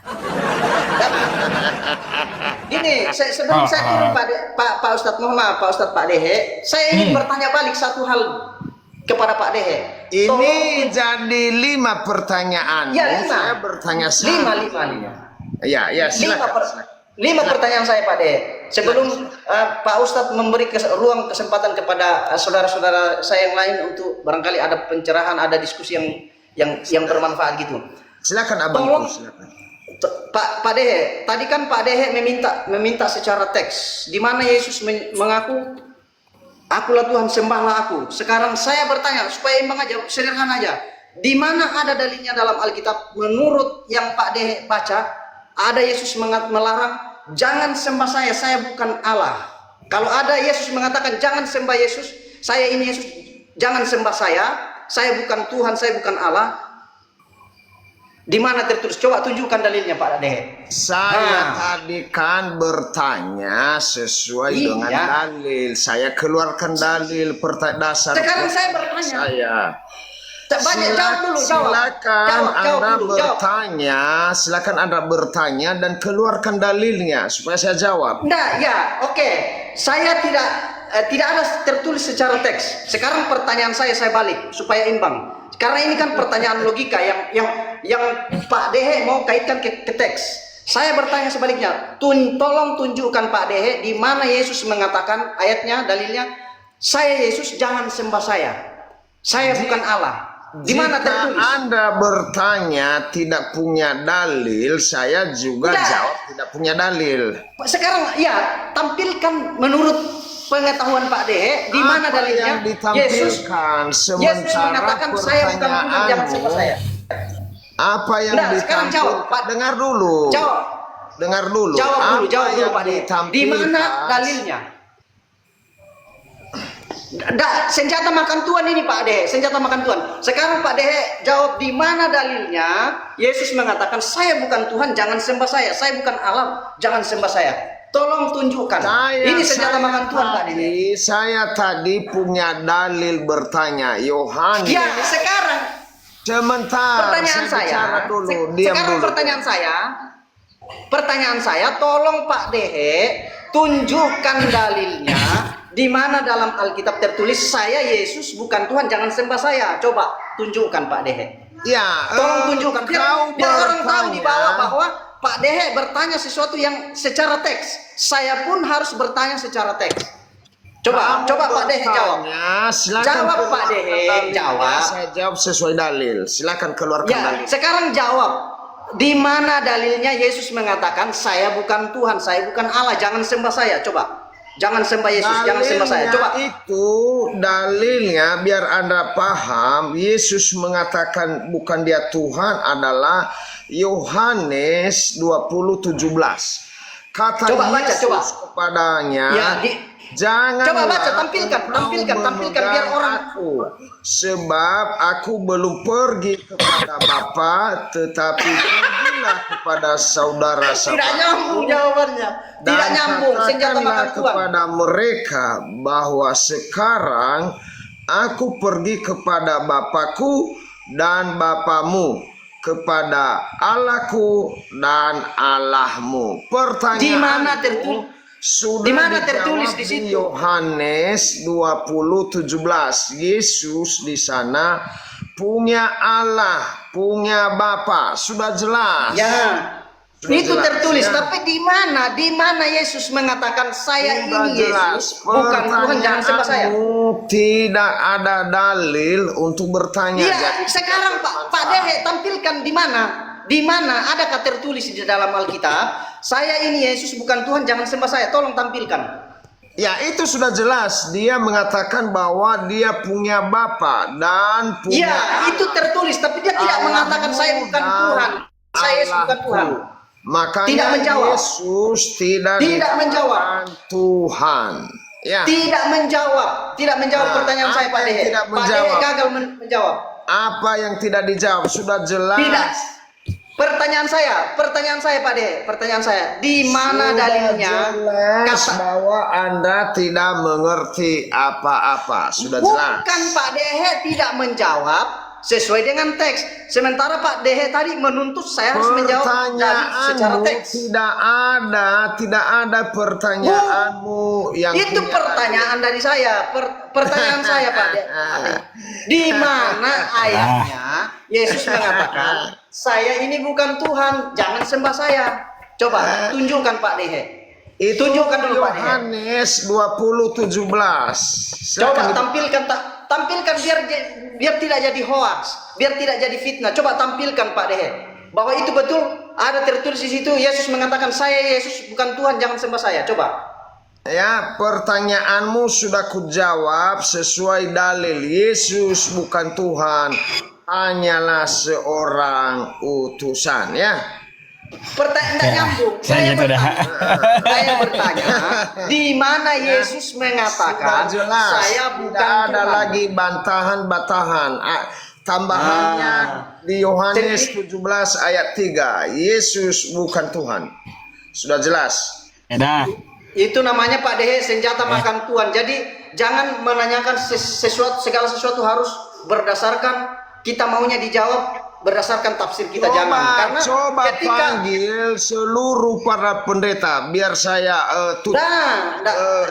Gini, sebelum saya turun Pak Ustadz, mohon maaf Pak Ustadz Pak Dehe, saya ingin bertanya balik satu hal kepada Pak Dehe. Ini jadi 5 pertanyaan. Ya, 5. Saya bertanya Lima. Ya, silakan. 5 pertanyaan saya Pak Dehe. Sebelum Pak Ustadz memberi ruang kesempatan kepada saudara-saudara saya yang lain untuk barangkali ada pencerahan, ada diskusi yang bermanfaat gitu. Silakan Abang. Tolong, Silakan. Pak Dehe, tadi kan Pak Dehe meminta secara teks, di mana Yesus mengaku, akulah Tuhan, sembahlah aku. Sekarang saya bertanya supaya imbang aja, sederhana aja. Di mana ada dalilnya dalam Alkitab menurut yang Pak Dehe baca, ada Yesus melarang, jangan sembah saya bukan Allah. Kalau ada Yesus mengatakan jangan sembah Yesus, saya ini Yesus, jangan sembah saya bukan Tuhan, saya bukan Allah. Di mana tertulis? Coba tunjukkan dalilnya Pak Dehe. Saya tadi kan bertanya sesuai dengan dalil. Saya keluarkan dalil dasar. Sekarang saya bertanya. Jawab dulu. Silakan Anda bertanya dan keluarkan dalilnya supaya saya jawab. Nah, ya, oke. Saya tidak ada tertulis secara teks. Sekarang pertanyaan saya balik supaya imbang. Karena ini kan pertanyaan logika yang Pak Dehe mau kaitkan ke teks. Saya bertanya sebaliknya. Tolong tunjukkan Pak Dehe di mana Yesus mengatakan ayatnya, dalilnya, saya Yesus, jangan sembah saya. Saya bukan Allah. Di mana tertulis? Anda bertanya tidak punya dalil, saya juga jawab tidak punya dalil. Sekarang ya, tampilkan menurut pengetahuan Pak Dehe di mana dalilnya Yesus mengatakan saya bukan Tuhan, jangan sembah saya. Apa yang sekarang jawab, Pak. Dengar dulu. Jawab dulu Pak Dehe. Di mana dalilnya? Senjata makan Tuhan ini Pak Dehe, senjata makan Tuhan. Sekarang Pak Dehe jawab di mana dalilnya Yesus mengatakan saya bukan Tuhan, jangan sembah saya bukan Allah, jangan sembah saya. Tolong tunjukkan. Ini senjata makan Tuhan Pak Dehe. Saya tadi punya dalil bertanya Yohanes. Ya, sekarang sebentar. Pertanyaan saya. Diam dulu. Pertanyaan saya, tolong Pak Dehe tunjukkan dalilnya di mana dalam Alkitab tertulis saya Yesus bukan Tuhan, jangan sembah saya. Coba tunjukkan Pak Dehe. Ya, tolong tunjukkan biar orang tahu di bawah bahwa Pak Dehe bertanya sesuatu yang secara teks. Saya pun harus bertanya secara teks. Coba Pak Dehe jawab. Jawab Pak Dehe, jawab. Saya jawab sesuai dalil. Silakan keluarkan dalil. Sekarang jawab. Di mana dalilnya Yesus mengatakan saya bukan Tuhan, saya bukan Allah, jangan sembah saya. Coba. Jangan sembah Yesus, jangan sembah saya. Coba. Itu dalilnya biar Anda paham. Yesus mengatakan bukan dia Tuhan adalah Yohanes 20:17. Kata coba baca, Yesus coba kepadanya, jangan coba baca, tampilkan biar orang aku, sebab aku belum pergi kepada Bapa, tetapi pergilah kepada saudara-saudara. Tidak nyambung jawabannya. Tidak nyambung. Senjata makan Tuhan. Kepada mereka bahwa sekarang aku pergi kepada Bapakku dan Bapamu, kepada Allahku dan Allahmu. Pertanyaan di mana tertulis? Sudah tertulis di situ? Yohanes 20:17. Yesus di sana punya Allah, punya Bapa, sudah jelas. Ya, Sudah itu jelas, tertulis. ya. Tapi di mana? Di mana Yesus mengatakan saya Sudah ini jelas. Yesus, bukan Tuhan, jangan sembah saya. Pertanyaanmu tidak ada dalil untuk bertanya. Iya, Jadi sekarang Pak Dehe tampilkan di mana? Di mana adakah tertulis di dalam Alkitab? Saya ini Yesus bukan Tuhan, jangan sembah saya. Tolong tampilkan. ya itu sudah jelas. Dia mengatakan bahwa dia punya Bapa dan punya Ya, itu tertulis, tapi dia tidak mengatakan saya bukan Tuhan. Saya Yesus bukan Tuhan. Makanya Tidak menjawab. Yesus tidak menjawab. dikatakan Tuhan. Ya. Tidak menjawab Nah, pertanyaan saya apa Pak yang Dehe. tidak Pak Dehe menjawab? gagal menjawab. Apa yang tidak dijawab sudah jelas. Tidak. Pertanyaan saya Pak Dehe, pertanyaan saya. Di mana Sudah dalilnya? jelas Kata bahwa Anda tidak mengerti apa-apa. Sudah jelas. bukan Pak Dehe tidak menjawab sesuai dengan teks. Sementara Pak Dehe tadi menuntut saya harus menjawab dari secara Pertanyaanmu teks. tidak ada pertanyaanmu yang Itu punya pertanyaan dari saya. Pertanyaan saya Pak Dehe. Di mana ayatnya Yesus mengatakan saya ini bukan Tuhan, jangan sembah saya. Coba tunjukkan Pak Dehe. itu Tunjukkan dulu Pak Dehe. Yohanes 20:17. Coba tampilkan biar tidak jadi hoax, biar tidak jadi fitnah. Coba tampilkan Pak Dehe bahwa itu betul ada tertulis di situ Yesus mengatakan saya Yesus bukan Tuhan, jangan sembah saya. Coba. Ya, pertanyaanmu sudah kujawab sesuai dalil. Yesus bukan Tuhan, hanyalah seorang utusan, ya. Pertanyaan tidak nyambung. Saya gitu dah. Saya bertanya, di mana Yesus mengatakan Sudah jelas. saya bukan Tidak ada Tuhan? lagi bantahan-bantahan. Tambahannya di Yohanes Jadi- 17 ayat 3. Yesus bukan Tuhan. Sudah jelas. Ya dah. Itu namanya Pak Dehe senjata makan Tuhan. Jadi jangan menanyakan segala sesuatu harus berdasarkan kita maunya dijawab berdasarkan tafsir kita, jangan. Karena Coba ketika panggil seluruh para pendeta biar saya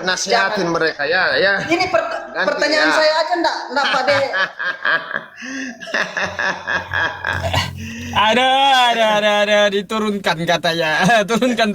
nasihatin jangan. mereka, ya. Ini Nanti, pertanyaan ya. saya aja enggak Pak Dehe. Ada, diturunkan katanya. Turunkan.